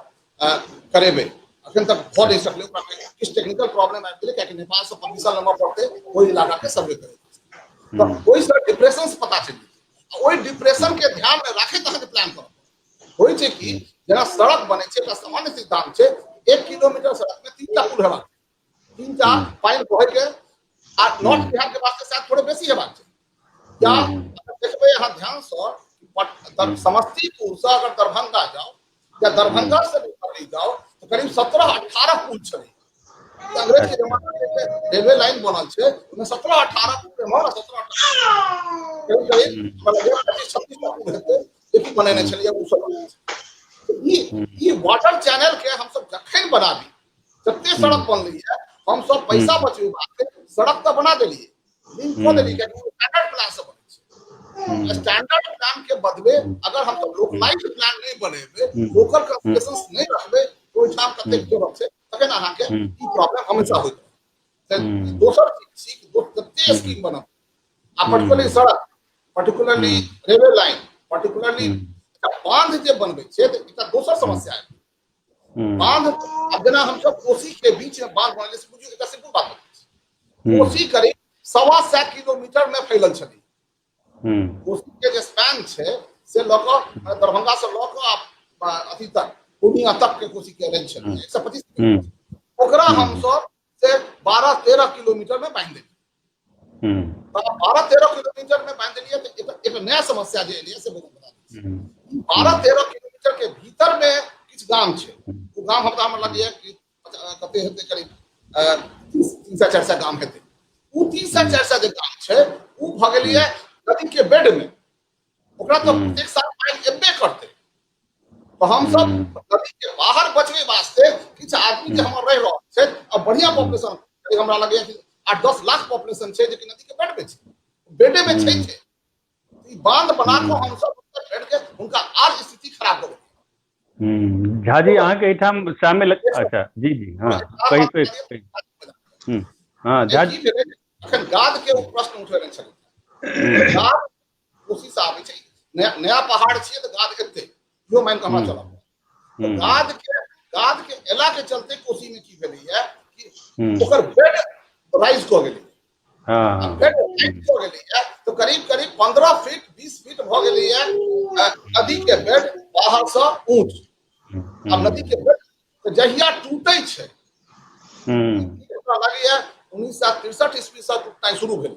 करेबे, अखन तक भऽ नहीं सकले। किस टेक्निकल प्रॉब्लम आबि गेलै, कियाकि नेपाल से परमिशन लेबऽ पड़तै ओहि इलाका के सर्वे करे, तो ओहि से डिप्रेशन से पता चलि ओहि डिप्रेशन के ध्यान में राखैत अहाँके प्लान करब। होइ छै कि जेना सड़क बनै छै एकटा सामान्य सिद्धांत छै, 1 किलोमीटर सड़क में 3टा पुल हेबाक, 3टा पानि बहै के, आ नॉर्थ बिहार के वास्ते शायद थोड़े बेसी हेबाक छै। या देखबै अहाँ ध्यान से समस्तीपुर से अगर दरभंगा जाओ या दरभंगा से दिल्ली जाओ तो करीब 17-18 पुल छलै। अंग्रेज के जमाना में रेलवे लाइन बनल छै, ओहिमे 17-18 पुल एम्हर, 17-18 करीब 25-26 पुल हेतै जेकि बनेने छलियै उ सब। ई वाटर चैनल के हम सब जखन बनाबी, जते सड़क बनलै है हम सब पैसा बचेबे वास्ते सड़क तो बना देलिए, लिंक कऽ देलिए, कियाकि स्टैंडर्ड प्लान से बनै छै। स्टैंडर्ड प्लान के बदले अगर हम सब लोकलाइज्ड प्लान नहीं बनेबे, लोकल कंसेशंस नहीं रखबे, तो ओइठाम कतेक जरूरत छै तखन अहाँ के ई प्रॉब्लम हमेशा होइत रहत। दोसर चीज कते स्कीम बनत आ पर्टिकुलरली सड़क, पर्टिकुलरली रेलवे लाइन, पर्टिकुलरली बांध जे बनबै छै त एकटा दोसर समस्या है। बांध अब जेना हम सब कोसी के बीच में बांध बनले से बुझियो एकटा सिंपल बात है, कोसी करीब 1.25 किलोमीटर में फैलल छलै। कोसी के जे स्पैन छै से लऽ कऽ दरभंगा से लऽ कऽ अथी तक पूर्णिया तक के कोसी के रेंज छलै 125 किलोमीटर, ओकरा हम सब से 12-13 किलोमीटर में बांध देलियै। 12-13 किलोमीटर में बांध देलियै तो एक नया समस्या जे एलियै से बता दै। 12-13 किलोमीटर के भीतर में किछ गाम छै, वो गाम हमरा लगैया कि कते हेतै, करीब 300-400 गाम हेतै। उ 300-400 जे गाम छै उ भ गेलियै नदी के बेड में, ओकरा तो एक साल पानी एबे करते। तो हम सब नदी के बाहर बचवे वास्ते किछ आदमी के हमर रह रहल छै, अब बढ़िया पॉपुलेशन हमरा लगैया कि 8-10 लाख पॉपुलेशन छै जे कि नदी के बेड में छै, बेडे में छै। ई बांध बना के हम सब बेड के उनका आज स्थिति खराब हो गई। झा जी अहाँ के एठाम शामिल, अच्छा जी जी हाँ कही हाँ झा जी अखन गाद के प्रश्न उठेने छलै। गाद कोशिश आबै छै, नया पहाड़ छियै तऽ गाद एतै, यो मान कऽ हमरा चलब। गाद के एला के चलते कोसी में की भेलैया कि ओकर बेड राइज कऽ गेलै। हां बेड राइज कऽ गेलैया तो करीब 15 फीट 20 फीट भऽ गेलैया नदी के बेड बाहर से ऊंच। अब नदी के बेड तो जहिया टूटै छै, हमरा लगैया 1963 ईस्वी से टूटनाइ शुरू भेल,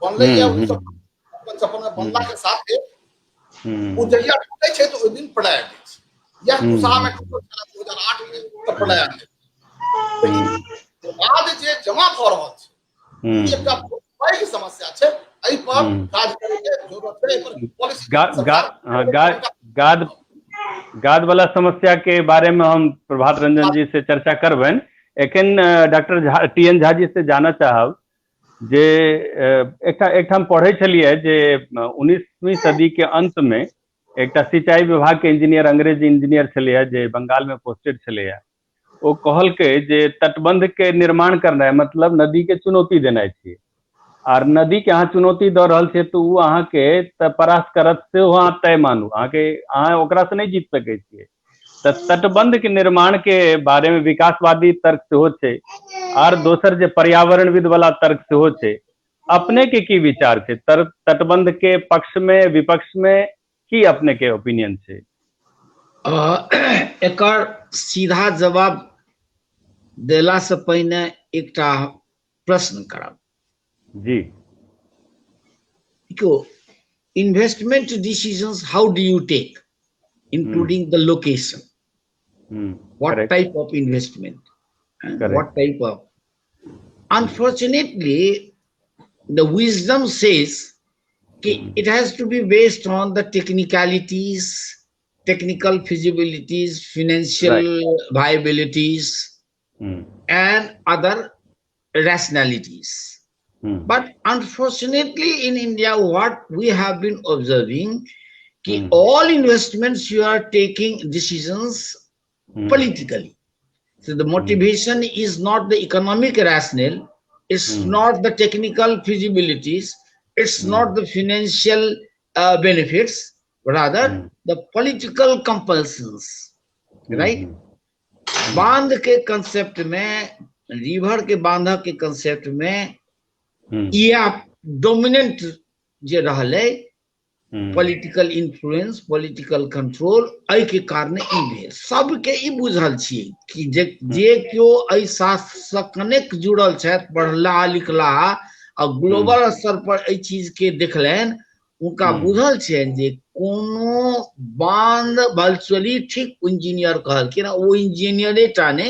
बनलैया 1955 में बनला के साथ वो जहिया टूटै छै तो ओइ दिन प्रलय आबि जाइ छै। या कुसाहा में टूटल छलै 2008 में तो प्रलय आबि गेल। तो बाद जे जमा भऽ रहल छै ई एकटा पैघ समस्या छै, एहि पर काज करे के जरूरत छै। एहि पर पॉलिसी गाद वाला समस्या के बारे में हम प्रभात रंजन जी से चर्चा करबनि। एखन डॉक्टर TN झा जी से जानना चाहब जे एकठाम पढ़ै छलियै जे 19वीं सदी के अंत में एकटा सिंचाई विभाग के इंजीनियर, अंग्रेजी इंजीनियर छलैया जे बंगाल में पोस्टेड छलैया, ओ कहलकै जे तटबंध के निर्माण करनाइ मतलब नदी के चुनौती देनाइ छै, आर नदी के अहाँ चुनौती दऽ रहल छियै तो उ अहाँ के परास्त करत से अहाँ तय मानू, अहाँ ओकरा से नहीं जीत सकै छियै। तटबंध के निर्माण के बारे में विकासवादी तर्क सेहो छै, आर दोसर जे पर्यावरणविद वाला तर्क सेहो छै। अपने के की विचार छै तटबंध के पक्ष में विपक्ष में, की अपने के ओपिनियन छै? एकर सीधा जवाब देला से पहिने एकटा प्रश्न करब जी। Investment decisions how do you take, including the location, what correct. type of investment? Correct. what type of. Unfortunately, the wisdom says it has to be based on the technicalities, technical feasibilities, financial viabilities, and other rationalities. But unfortunately, in India, what we have been observing, all investments you are taking decisions politically. So the motivation is not the economic rationale, it's not the technical feasibilities, it's not the financial benefits, rather the political compulsions, right? बांध के concept में, river के बांधा के concept में ये dominant जे रहले political influence, political control, एहि के कारण ई भेल। सबके ई बुझल छियै कि जे केओ एहि शास्त्र से कनेक्ट जुड़ल छथि, पढ़ला लिखला आ ग्लोबल स्तर पर एहि चीज के देखलनि, उनका बुझल छनि जे कोनो बांध वर्चुअली ठीक इंजीनियर कहलखिन, ओ इंजीनियरे टा ने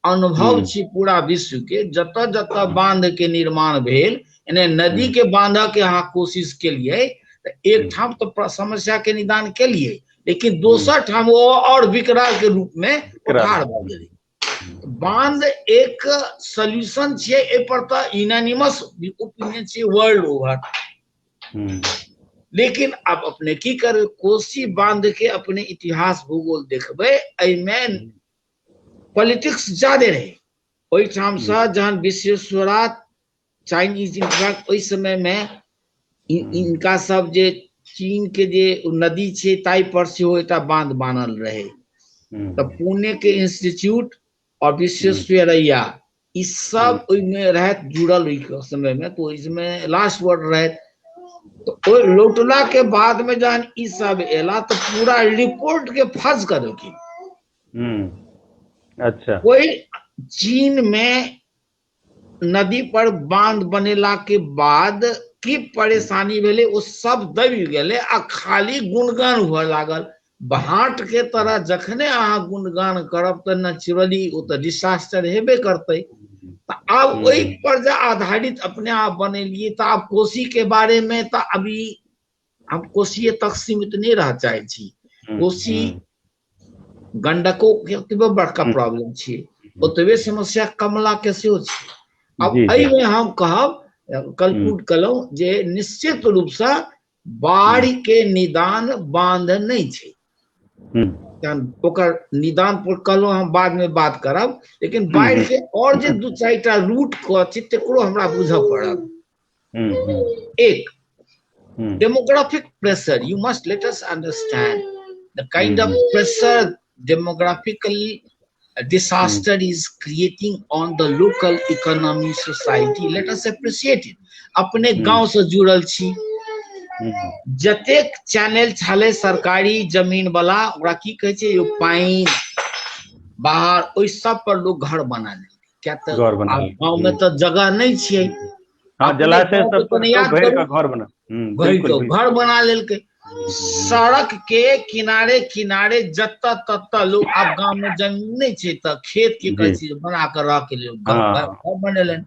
अनुभव छै पूरा विश्व के, जतऽ जतऽ बांध के निर्माण भेल, यानी नदी के बांधऽ के अहाँ कोशिश केलियै एक ठाम तो समस्या के निदान के लिए, लेकिन दोसर ठाम वो और विकराल के रूप में उखाड़ भ गेलै। बांध एक सॉल्यूशन छै, ए पर तो यूनानिमस ओपिनियन छै वर्ल्ड ओवर। लेकिन अब अपने की करे, कोसी बांध के अपने इतिहास भूगोल देखबे, एमे पॉलिटिक्स ज्यादा रहे। ओहि ठाम से जहन विश्वेश्वरा चाइनीज इनफैक्ट ओहि समय में इनका सब जे चीन के जे नदी छे ताई पर से हो एटा बांध बनल रहे। तो पुणे के इंस्टीट्यूट और विश्वेश्वरैया इस सब में रहत जुड़ल ओहि समय में, तो इसमें लास्ट वर्ड रहे। तो लौटला के बाद में जहन ई सब एला तो पूरा रिपोर्ट के फर्ज कर देलखिन। अच्छा, कोई चीन में नदी पर बांध बनेला के बाद की परेशानी भेले, वो सब दबि गेले आ खाली गुणगान हुआ लागल। भाट के तरह जखने अहाँ गुणगान करब तो नेचुरली वो तो डिसास्टर हेबे करते। तो अब वही पर जो आधारित अपने आप बनेलिए, तो अब कोसी के बारे में तो अभी हम कोसी तक सीमित नहीं रह चाहे छी। कोसी गंडको के बड़का प्रॉब्लम छे, ओतबे समस्या कमला के सेहो छे। अब एहि में हम कहब कलपुट कलौ जे निश्चित रूप से बाढ़ के निदान बांध नहीं छे। ओकर निदान पर कलो हम बाद में बात करब, लेकिन बाढ़ के और जे दू चारिटा रूट छै तकरो हमरा बुझ पड़ल। एक, demographic pressure. You must let us understand the kind of pressure demographical disaster is creating on the local economy, society. Let us appreciate it. अपने गांव से जुड़ल छी, जतेक चैनल छले सरकारी जमीन वाला, ओकरा की कहे छै, यो पानी बाहर ओइ सब पर लोग घर बना ले। क्या तो गांव में तो जगह नहीं छिए, हां जलाशय सब पर घेर के घर बना, बिल्कुल घर बना लेलके। सड़क के किनारे किनारे जत्ता तत्ता लोग, अब गांव में जमीन नहीं छे तो खेत के कहीं बना कर रख के लोग घर बनेलन।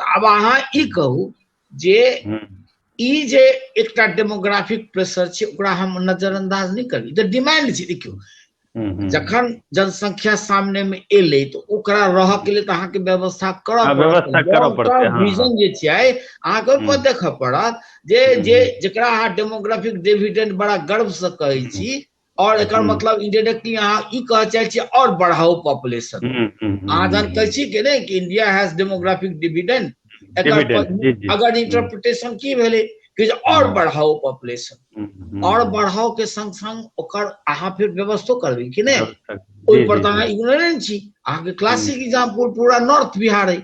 अब अहाँ ई कहू जे ई जे एकटा डेमोग्राफिक प्रेशर छे, ओकरा हम नजरअंदाज नहीं करी। द डिमांड छे, देखियो जखन जनसंख्या सामने में एले तो ओकरा रह के लिए तो अहाँ के व्यवस्था करब पड़त। विजन जे छै अहाँ के ऊपर देख पड़त जे जेकरा अहाँ डेमोग्राफिक डिविडेंड बड़ा गर्व से कहै छी, और एकर मतलब इनडायरेक्टली अहाँ ई कह चाहै छी और बढ़ाओ पॉपुलेशन। अहाँ जन कहै छी कि नहीं कि इंडिया हैज डेमोग्राफिक डिविडेंड, अगर इंटरप्रिटेशन की भेले कि और बढ़ाओ पॉपुलेशन, और बढ़ाओ के संग संग ओकर अहाँ फिर व्यवस्था करबे कि नहीं, ओइ पर तो अहाँ इग्नोरेंट छी। अहाँ के क्लासिक एग्जांपल पूरा नॉर्थ बिहार है।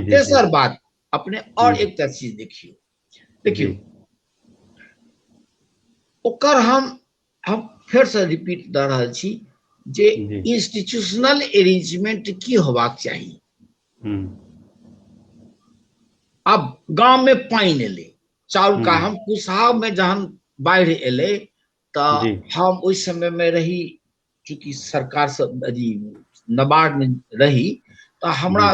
तेसर बात अपने और एक चीज देखियो ओकर हम फिर से रिपीट द रहल छी जे इंस्टीट्यूशनल अरेंजमेंट की होबाक चाहिए। अब गांव में पानी एले चाउर का, हम कुसाव में जहन बाढ़ एले तो हम उस समय में रही, चूंकि सरकार से नबार्ड में रही, तो हमरा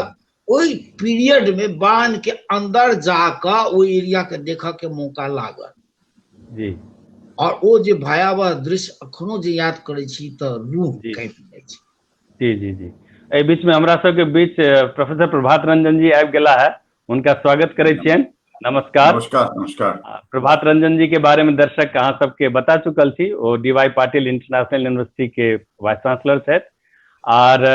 ओई पीरियड में बांध के अंदर जाकर वो एरिया के देखा के मौका लागल जी और वो जे भयावह दृश्य अखनो जे याद करे छी तो रूह जी कांपि जाइ छै। जी जी जी एहि बीच में हमरा सबके बीच प्रोफेसर प्रभात रंजन जी आबि गेला है, उनका स्वागत करे छियनि। नमस्कार। नमस्कार नमस्कार। प्रभात रंजन जी के बारे में दर्शक अहाँ सबके बता चुकल छी, ओ डी.वाई. पाटिल इंटरनेशनल यूनिवर्सिटी के वाइस चांसलर छथि और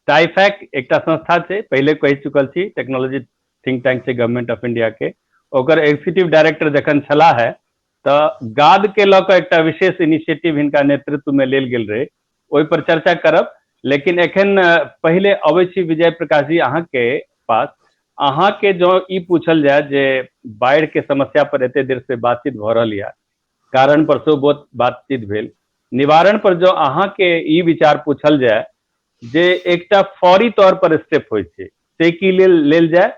टाइफैक एकटा संस्था छै, पहले कहि चुकल छी, टेक्नोलॉजी थिंक टैंक छै गवर्नमेंट ऑफ इंडिया के, ओकर एग्जीक्यूटिव डायरेक्टर जखन छला है तऽ गाद के लऽ कऽ एकटा विशेष इनिशिएटिव हिनका नेतृत्व में लेल गेल रहे, ओहि पर चर्चा करब। लेकिन एखन पहले अबै छी विजय प्रकाश जी अहाँ के पास, अहाँ के जो ई पूछल जाए जे बाढ़ि के समस्या पर एते देर से बातचीत भ रहल यऽ, कारण पर सेहो बहुत बातचीत भेल, निवारण पर जो अहाँ के ई विचार पूछल जाए जे एकटा फौरी तौर पर स्टेप होइ छै से की लेल जाए,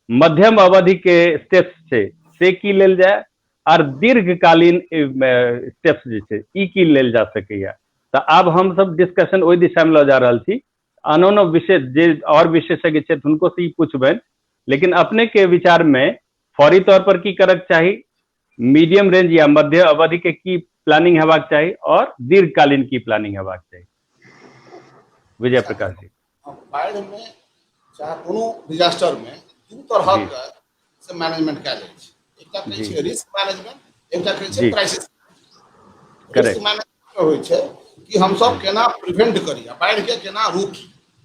मध्यम अवधि के स्टेप्स छै से की लेल जाए, और दीर्घकालीन स्टेप्स जे छै ई की लेल जा सकैया। तो आब हम सब डिस्कशन ओहि दिशा में लऽ जा रहल छी, आनो विशेष जे और विशेषज्ञ छथि हुनको से ई पूछबनि, लेकिन अपने के विचार में फौरी तौर पर की करक चाही, मीडियम रेंज या मध्य अवधि के की प्लानिंग हेबाक चाही, और दीर्घकालीन की प्लानिंग हेबाक चाही। विजय प्रकाश जी। बाढ़ि में चाहे कोनो डिजास्टर में दू तरह के से मैनेजमेंट कयल जाइ छै, एकटा कहै छै रिस्क मैनेजमेंट, एकटा कहै छै क्राइसिस। रिस्क मैनेजमेंट होइ छै कि हम सब केना प्रिवेंट करी, बाढ़ि के केना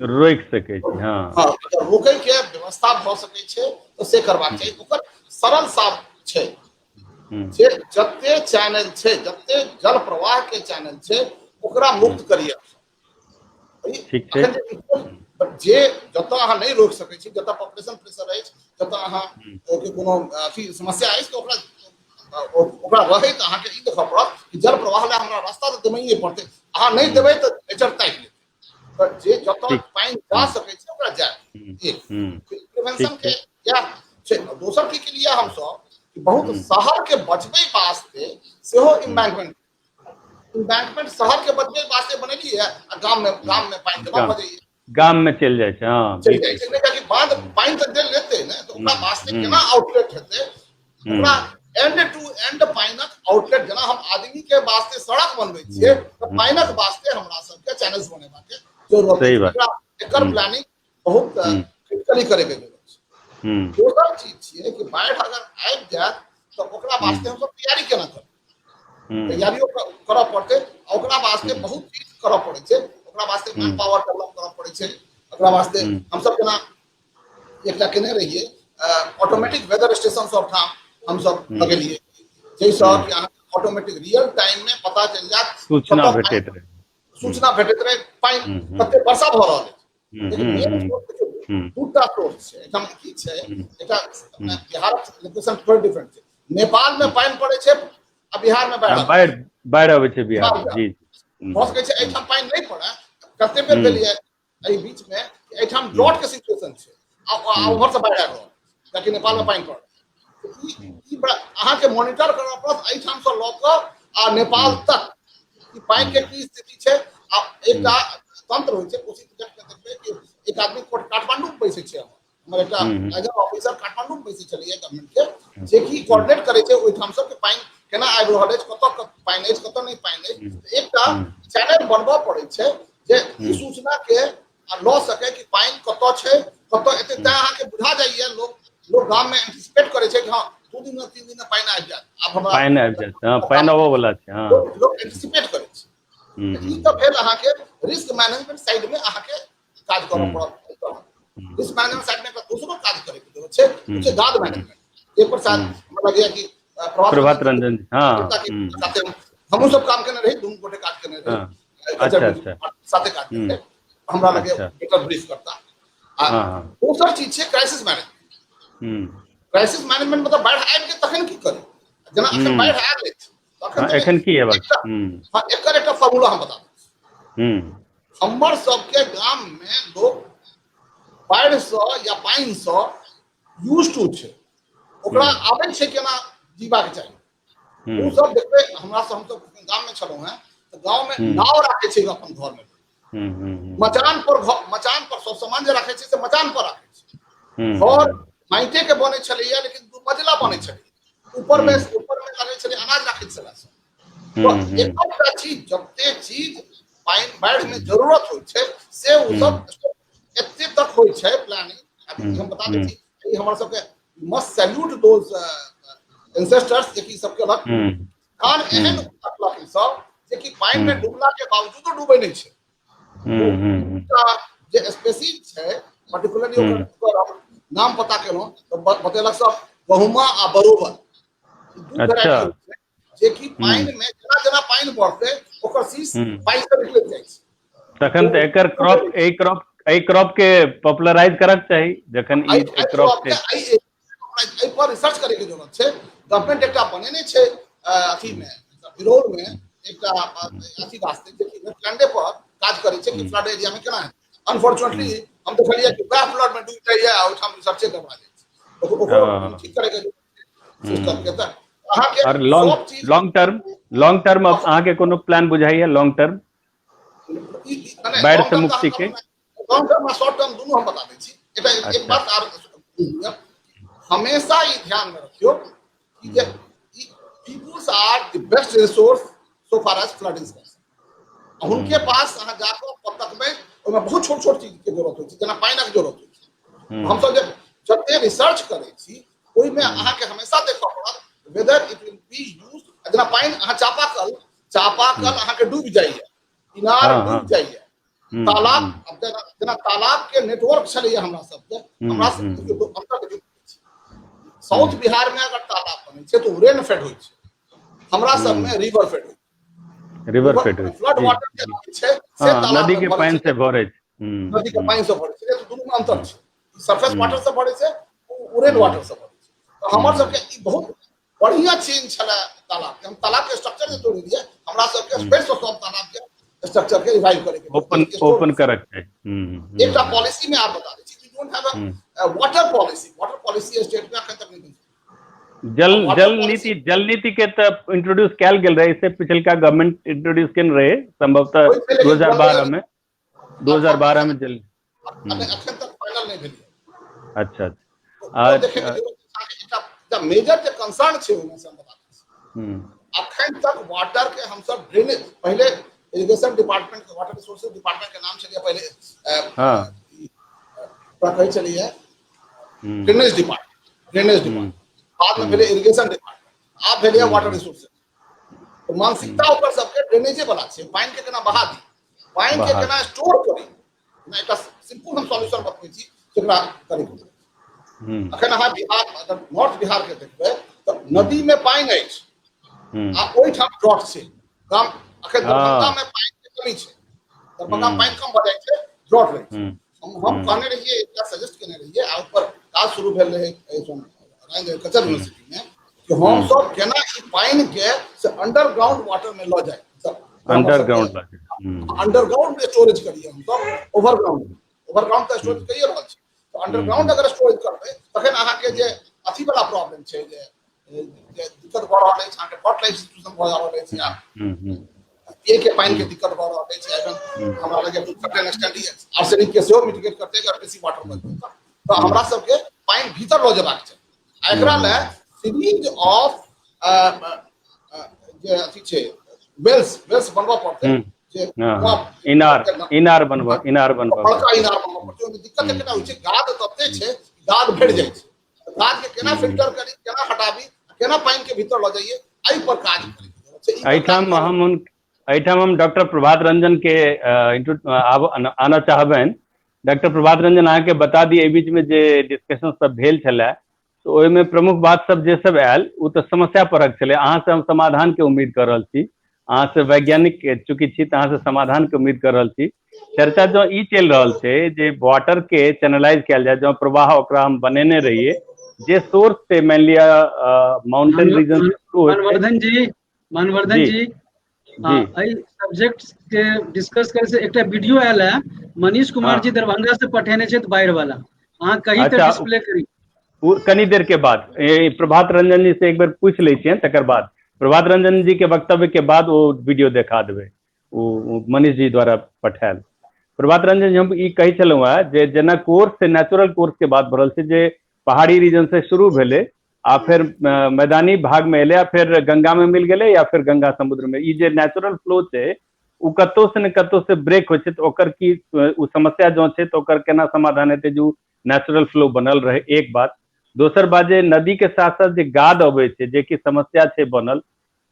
रोक सकै छी। हाँ अगर रोकै के व्यवस्था भ सकै छै तो से करबाक चाही। ओकर सरल साफ छै जे जते चैनल छै, जते जल प्रवाह के चैनल छै ओकरा मुक्त करिए। ठीक छै। जे जतऽ अहाँ नहीं रोक सकै छी, जतऽ पॉपुलेशन प्रेशर अछि, जतऽ अहाँ के कोनो अथी समस्या अछि तो ओकरा रहे तऽ अहाँ के ई देखऽ पड़त कि जल प्रवाह ले हमरा रास्ता तऽ देबैये पड़तै, अहाँ नहीं देबै तऽ नेचर ताकि लेतै। पर जे जतऽ पानि जा सकै छै ओकरा जाय। प्रिवेंशन के या छै। दोसर की के लिए हम सब कि बहुत शहर के बचबै वास्ते सेहो इम्बैंकमेंट शहर के बचबै वास्ते बनेलिए आ गाम में पानि जमा भ जाइए, गाम में चलि जाइ छै। हां चलि जाइ छै, कियाकि बांध पानि तऽ दे लेतै ने, तो ओकरा वास्ते केना आउटलेट हेतै, ओकरा एंड टू एंड पानिक आउटलेट जेना हम आदमी के वास्ते सड़क बनबै छियै तऽ पानिक वास्ते हमरा सबके चैनल्स बनेबा के जरूरत है। एकरा एकर प्लानिंग बहुत क्रिटिकली करे के जरूरत छै। दोसर चीज छियै कि बाढ़ि अगर आबि जाए तऽ ओकरा वास्ते हम सब तैयारी केना करब, तैयारियों करऽ पड़तै, ओकरा वास्ते बहुत चीज करऽ पड़ै छै। ओकरा वास्ते मैन पावर डेवलप करऽ पड़ै छै, ओकरा वास्ते हम सब केना एकटा केने रहिए ऑटोमेटिक वेदर स्टेशन सब ठाम हम सब लगेलिए, जैसे कि अहाँ ऑटोमेटिक रियल टाइम में पता चल जाए, सूचना भेटैत रहे पानि कते वर्षा भ रहल है। लेकिन दूटा सोर्स छै एठाम की छै, एकटा बिहारक लोकेशन थोड़ा डिफरेंट छै, नेपाल में पानि पड़ै छै आ बिहार में बाढ़ि आबै छै। बिहार जी भ सकै छै एठाम पानि नहीं पड़े, कते बेर भेलिए एहि बीच में एठाम ड्रॉट के सिचुएशन छै आ उधर से बाढ़ि आबि रहल, ताकि नेपाल में पानि पड़े। ई अहाँ के मॉनिटर करऽ पड़त एठाम से लऽ कऽ आ नेपाल तक कि पानि के की स्थिति छै। आ एकटा तंत्र होइ छै, कोशिश देखबै कि एक आदमी काठमांडू में बैसै छै, हमर एकटा एजर ऑफिसर काठमांडू में बैसै छलिए गवर्नमेंट के, जे कि कोऑर्डिनेट करै छै ओहिठाम सब के पानि केना आबि रहल अछि, कतऽ पानि अछि, कतऽ नहीं पानि अछि। एकटा चैनल बनबऽ पड़ै छै जे ई सूचना के लऽ सके कि पानि कतऽ छै, कतऽ एतै। तें अहाँ के बुझा जाइए, लोग गाम में एंटिसिपेट करे छै कि हां 2 दिन में 3 दिन में पानि आबि जायत, आब हमरा पानि आबि जायत। हां पानि आबऽ वाला छै। हां लोग एंटिसिपेट करे छै। ई तऽ भेल अहाँ के रिस्क मैनेजमेंट साइड में अहाँ के काज करऽ पड़त। रिस्क मैनेजमेंट साइड में दोसरो काज करे के जरूरत छै, छै गाद मैनेजमेंट। एक पर साथ हमरा लगैया कि प्रभात रंजन हमहूँ सब काम केने रही, दुनू गोटे काज केने रही। अच्छा साथे काज केने रही, हमरा लगे एकर ब्रीफ करता। दोसर चीज छै क्राइसिस मैनेजमेंट। क्राइसिस मैनेजमेंट मतलब बाढ़ि आबि के तखन की करी, जेना अखन बाढ़ि आयल अछि तखन एखन की हेबाक। हां एकर एकटा फार्मूला हम बता दै। हमर सबके गाम में लोग बाढ़ि से या पानि से यूज्ड टू छै, ओकरा आबै छै केना जीवाक चाही। ओ सब देखबै, हमरा से हम सब गाम में छलहुं हैं तो गांव में नाव राखे छै अपन घर में, मचान पर सब सामान जे राखे छै से मचान पर राखे छै और माइटे के बने छलैया लेकिन दू मंजिला बने छलै ऊपर में लगे छलै अनाज राखे छलै तो एकटा चीज जते चीज पाइन बाढ़ में जरूरत होय छै से उ सब एते तक होय छै प्लानिंग अभी हम बता दै छी हमर सब के मस्ट सैल्यूट दोज एंसेस्टर्स जे कि सब के लग खान एहन अखलाक सब जे कि पाइन में डूबला के बावजूद डूबै नै छै जे स्पेसीज छै पर्टिकुलरली ओकर नाम पता केलहुं तो बतेलक सब गहुमा आ बरोबर दू वेराइटी जे कि पाइन में जेना जेना पाइन बढ़ते ओकर सीस पाइन से निकल जाय छै तखन त एकर क्रॉप के पॉपुलराइज करक चाही जखन ई क्रॉप के एहि पर रिसर्च करे के जरूरत छै गवर्नमेंट एकटा बनेने छै अथी में विरोध में एकटा अथी वास्ते जे कि वेटलैंड पर काज करे छै कि फ्लड एरिया में केना है अनफॉर्चूनेटली हम देखलिए कि वह फ्लड में डूब जाइए और हम रिसर्च करवा दे ओकरो ठीक करे के सिस्टम के त अहाँ के और लॉन्ग टर्म अब अहाँ के कोनो प्लान बुझाइए लॉन्ग टर्म बाढ़ से मुक्ति के लॉन्ग टर्म और शॉर्ट टर्म दोनों हम बता दै छी एटा एक बात आर हमेशा ई ध्यान में रखियो कि जे peoples are the best resource so far as flood is concern उनके पास अहाँ जाकर पतक में ओमे बहुत छोट छोट चीज के जरूरत होय छै जेना पानी के जरूरत होय छै हम सब जते रिसर्च करे छी ओइ में अहाँ के हमेशा देखो पड़त whether it will be used जेना पानी अहाँ चापाकल अहाँ के डूब जाइए इनार डूब जाइए तालाब जेना तालाब के नेटवर्क छलै हमरा सब के साउथ बिहार में अगर तालाब बने छै तो रेन फेड होय छै हमरा सब में रिवर फेड होय छै फ्लड वाटर के छै से नदी के पानी से भरे छै नदी के पानी से भरे छै तो दोनों में अंतर छै सरफेस वाटर से भरे छै रेन वाटर से भरे छै तो हमर सब के ई बहुत बढ़िया चेंज छला तालाब के हम तालाब के स्ट्रक्चर के तोड़ दिए हमरा सब के स्पेस ऑफ तालाब के स्ट्रक्चर के रिवाइव करे के ओपन करक है एकटा पॉलिसी में आप बता दै छी we don't have a water policy state में अखन तक नहीं जल नीति के तब इंट्रोड्यूस कैल गेल रहे इससे पिछलका गवर्नमेंट इंट्रोड्यूस केन रहे संभवतः 2012 में जल अखन तक फाइनल नहीं भेल अच्छा मेजर जे कंसर्न छै ओमे से हम बता दै अखन तक वाटर के हम सब ड्रेनेज पहले इरिगेशन डिपार्टमेंट के वाटर रिसोर्सेज डिपार्टमेंट के नाम छलिए पहले हां कहि चलिए ड्रेनेज डिपार्टमेंट बाद में भेले इरिगेशन डिपार्टमेंट आप भेले वाटर रिसोर्सेज तो मानसिकता ऊपर सबके ड्रेनेजे वाला छै पानी के केना बहा दी पानी के केना स्टोर करी ना एकटा सिंपल हम सॉल्यूशन बतबै छी जेकरा करै अखन अहाँ बिहार अगर नॉर्थ बिहार के देखबै तो नदी में पानी अछि आ ओइ ठाम ड्रॉट छै गाम अखन दरभंगा में पानी के कमी छै दरभंगा में पानी कम भ जाय छै ड्रॉट रहै छै हम कहने रहिए एकटा सजेस्ट केने रहिए आ ऊपर काज शुरू भेल रहे एग्रीकल्चर यूनिवर्सिटी में कि हम सब केना ई पानी के से अंडरग्राउंड वाटर में ल जाय अंडरग्राउंड में स्टोरेज करिए हम सब ओवरग्राउंड का स्टोरेज करिए रहल छै तो अंडरग्राउंड अगर स्टोरेज करबै तखन अहाँ के जे अथी वाला प्रॉब्लम छै जे दिक्कत भ रहल अछि अहाँ के फर्टिलाइजर सिस्टम भ रहल अछि या पिए के पानी के दिक्कत भ रहल अछि एखन हमरा लगे सर्टेन एक्सटेंट आर्सेनिक के सेहो मिटिगेट करते अगर बेसी वाटर बचतै तो हमरा सब के पानी भीतर ल जेबाक छै एकरा ले सीरीज ऑफ जे अथी छै वेल्स बनबा पड़तै जे इनार बनबा बड़का इनार बनबा पड़तै ओमे दिक्कत केना होइ छै गाद तते छै गाद भरि जाइ छै गाद के केना फिल्टर करी केना हटाबी केना पानी के भीतर ल जाइए एहि पर काज करी एहिठाम हम डॉक्टर प्रभात रंजन के आना चाहबनि डॉक्टर प्रभात रंजन अहाँ के बता दी एहि बीच में जे डिस्कशन सब भेल छलै तो ओहि में प्रमुख बात सब जे सब आयल वो तो समस्या परक छलै अहाँ से हम समाधान के उम्मीद कर रहल छी अहाँ से वैज्ञानिक चूंकि छी तऽ अहाँ से समाधान के उम्मीद कर रहल छी चर्चा जो ई चलि रहल छै जे वाटर के चैनलाइज कयल जाय जो प्रवाह ओकरा हम बनेने रहिए जे सोर्स से मान लिया माउंटेन रीजन मानवर्धन जी एहि सब्जेक्ट के डिस्कस करे से एकटा वीडियो आयल है मनीष कुमार जी दरभंगा से पठेने छै बाढ़ वाला अहाँ कहीं तक डिस्प्ले करी कनी देर के बाद प्रभात रंजन जी से एक बार पूछ लै छियनि तकर बाद प्रभात रंजन जी के वक्तव्य के बाद वो वीडियो देखा देबै वो मनीष जी द्वारा पठायल प्रभात रंजन हम ई कही छलहुँ जे जेना कोर्स से नेचुरल कोर्स के बात भरल छै जे पहाड़ी रीजन से शुरू भेले आ फिर मैदानी भाग में एले, फिर गंगा में मिल गए या फिर गंगा समुद्र में। ई जे नेचुरल फ्लो छै उ कतौ से न कतौ से ब्रेक होय छै, तो ओकर की उ समस्या जो छै तो ओकर केना समाधान हेतै जो नेचुरल फ्लो बनल रहे, एक बात। दोसर बात जे नदी के साथ साथ जे गाद अबै छै जे कि समस्या छै बनल,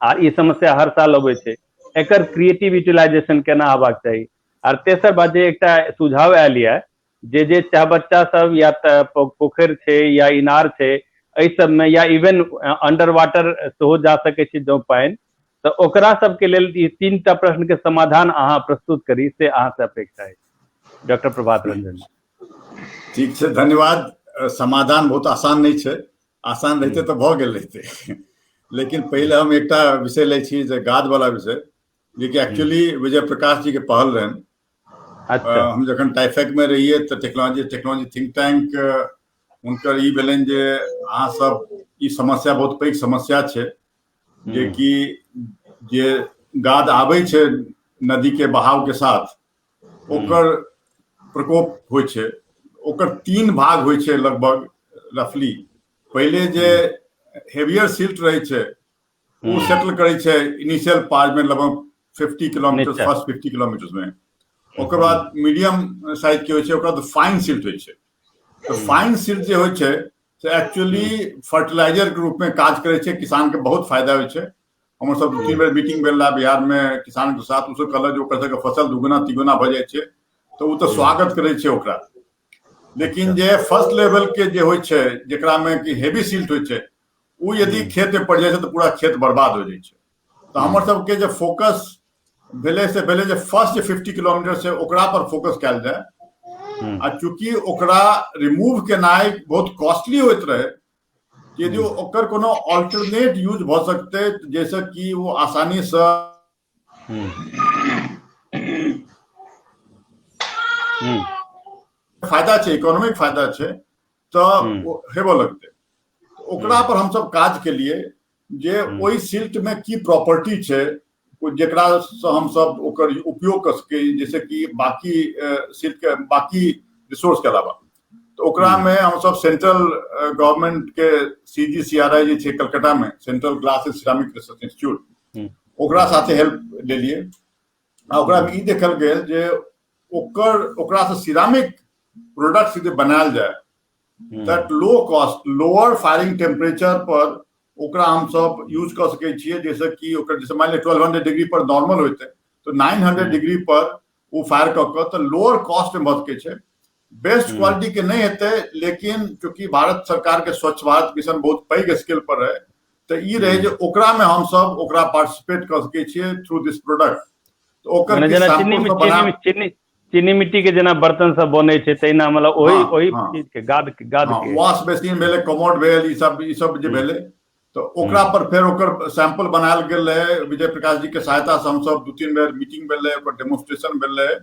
आ ई समस्या हर साल अबै छै, एकर क्रिएटिव यूटिलाइजेशन केना हेबाक चाही। और तेसर बात जे एकटा सुझाव आयल है जे चाहे बच्चा सब या पोखर छै या इनार छै एहि सब में या इवन अंडर वाटर सेहो जा सकै छै जो पानि, तो ओकरा सबके लेल ई 3टा प्रश्न के समाधान अहाँ प्रस्तुत करी, से अहाँ से अपेक्षा है डॉक्टर प्रभात रंजन। ठीक है, धन्यवाद। समाधान बहुत आसान नहीं है, आसान रहते तो भ गेल रहते लेकिन पहले हम एकटा विषय ले छी जे गाद वाला विषय, जे कि एक्चुअली विजय प्रकाश जी के पहल रहन। अच्छा। हम जखन टाइफेक में रहिए तो टेक्नोलॉजी थिंक टैंक उनकर ई भेलन जे अहाँ सब ई समस्या बहुत पैघ समस्या छै, जे कि जे गाद आबै छै नदी के बहाव के साथ, ओकर प्रकोप होय छै। ओकर 3 भाग होय छै लगभग रफली। पहले जे हेवियर सिल्ट रहे छै वो सेटल करे छै इनिशियल पार्ट में लगभग 50 किलोमीटर, फर्स्ट 50 किलोमीटर में। ओकर बाद मीडियम साइज के होय छै, ओकर बाद फाइन सिल्ट होय छै। तो फाइन सिल्ट जे होय छै से एक्चुअली फर्टिलाइजर के रूप में काज करे छै, किसान के बहुत फायदा होय छै। हमर सब 2-3 बेर मीटिंग भेल बिहार में किसान के साथ, उसको कहल जो ओकर सबके फसल दुगुना तिगुना भ जाय छै, तो वो तो स्वागत करे छै ओकरा। लेकिन जे फर्स्ट लेवल के जे होय छै जेकरा में कि हेवी सिल्ट होय छै, वो यदि खेत में पड़ जाय छै तो पूरा खेत बर्बाद हो जाय छै। तो हमर सबके जे फोकस भेले से भेले जे फर्स्ट 50 किलोमीटर से ओकरा पर फोकस कैल जाए। आ चूंकि ओकरा रिमूव केनाइ बहुत कॉस्टली होइत रहे, यदि ओकर कोनो अल्टरनेट यूज भ सकते जैसे कि वो आसानी से फायदा छै, इकोनॉमिक फायदा छै, तो हेबो लगते। ओकरा पर हम सब काज के लिए जे ओई सिल्ट में की प्रॉपर्टी छै जेकरा से हम सब ओकर उपयोग कर सके, जैसे कि बाकी सिल्ट के बाकी रिसोर्स के अलावा। तो ओकरा में हम सब सेंट्रल गवर्नमेंट के CGCRI जे छै कलकत्ता में, central glass and ceramic research institute, ओकरा साथे हेल्प ले लिए। आ ओकरा में ई देखल गेल जे ओकरा से सिरामिक प्रोडक्ट्स जे बनायल जाए that low cost, lower firing temperature पर ओकरा हम सब यूज कर सके छिए। जैसे कि ओकर जैसे मान ले 1200 डिग्री पर नॉर्मल होते तो 900 डिग्री पर वो फायर क तो लोअर कॉस्ट में बच के छै। बेस्ट क्वालिटी के नहीं हेते, लेकिन चूंकि भारत सरकार के स्वच्छ भारत मिशन बहुत पैघ स्केल पर रहे, तो ई रहे जे ओकरा में हम सब ओकरा पार्टिसिपेट कर सके छिए थ्रू दिस प्रोडक्ट। तो ओकर चीनी मिट्टी के जना बर्तन सब बने छै तैना, मतलब ओही चीज के गाद के वॉश बेसिन भेले, कमोड भेल, ई सब जे भेले। तो ओकरा पर फिर ओकर सैंपल बनायल गेल रहे। विजय प्रकाश जी के सहायता से हम सब 2-3 बेर मीटिंग भेल रहे, ओकर डेमोन्स्ट्रेशन भेल रहे।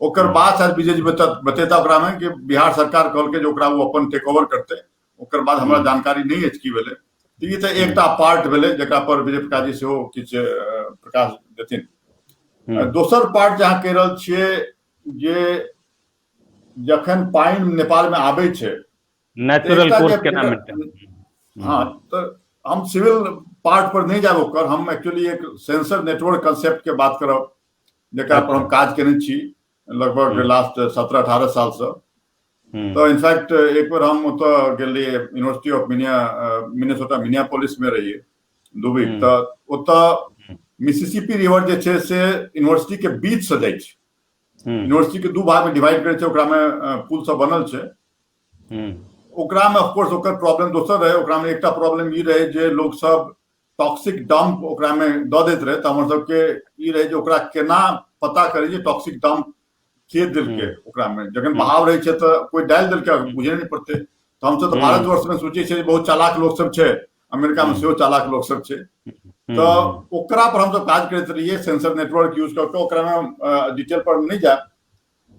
ओकर बाद शायद विजय जी बतेता ओकरा में कि बिहार सरकार कहलकै जे ओकरा वो अपन टेक ओवर करते। ओकर बाद हमरा जानकारी नहीं है की भेले। तो ई तो एकटा पार्ट भेले जेकरा पर विजय प्रकाश जी सेहो किछ प्रकाश देथिन। दोसर पार्ट जहाँ कह रहल छियै जे जखन पानि नेपाल में आबै छै नेचुरल कोर्स केना मेंटेन। हाँ, तो हम सिविल पार्ट पर नहीं जाब ओकर, हम एक्चुअली एक सेंसर नेटवर्क कंसेप्ट के बात करब जेकरा पर हम काज केने छी लगभग लास्ट 17-18 साल से। तो इनफैक्ट एक बार हम ओतऽ गेलिए यूनिवर्सिटी ऑफ मिनेसोटा मिनियापोलिस में रहिए 2 वीक। तो ओतऽ मिसिसिपी रिवर जे छै से यूनिवर्सिटी के बीच से जाइ छै। यूनिवर्सिटी के 2 भाग में डिवाइड करे छै, ओकरा में पुल सब बनल छै। ओकरा में ऑफ कोर्स ओकर प्रॉब्लम दोसर रहे। ओकरा में एकटा प्रॉब्लम ई रहे जे लोग सब टॉक्सिक डंप ओकरा में द दैत रहे। तो हमर सबके ई रहे जे ओकरा केना पता करे जे टॉक्सिक डंप के देलके ओकरा में। जखन बहाव रहे छै तो कोई डाल देलके, बुझे नहीं पड़ते। तो हम सब तो भारतवर्ष में सोचे छै बहुत चालाक लोग सब छै, अमेरिका में सेहो चालाक लोग सब छै। तो ओकरा पर हम सब काज करते रहिए, सेंसर नेटवर्क यूज करके। ओकरा में डिटेल पर नहीं जाए,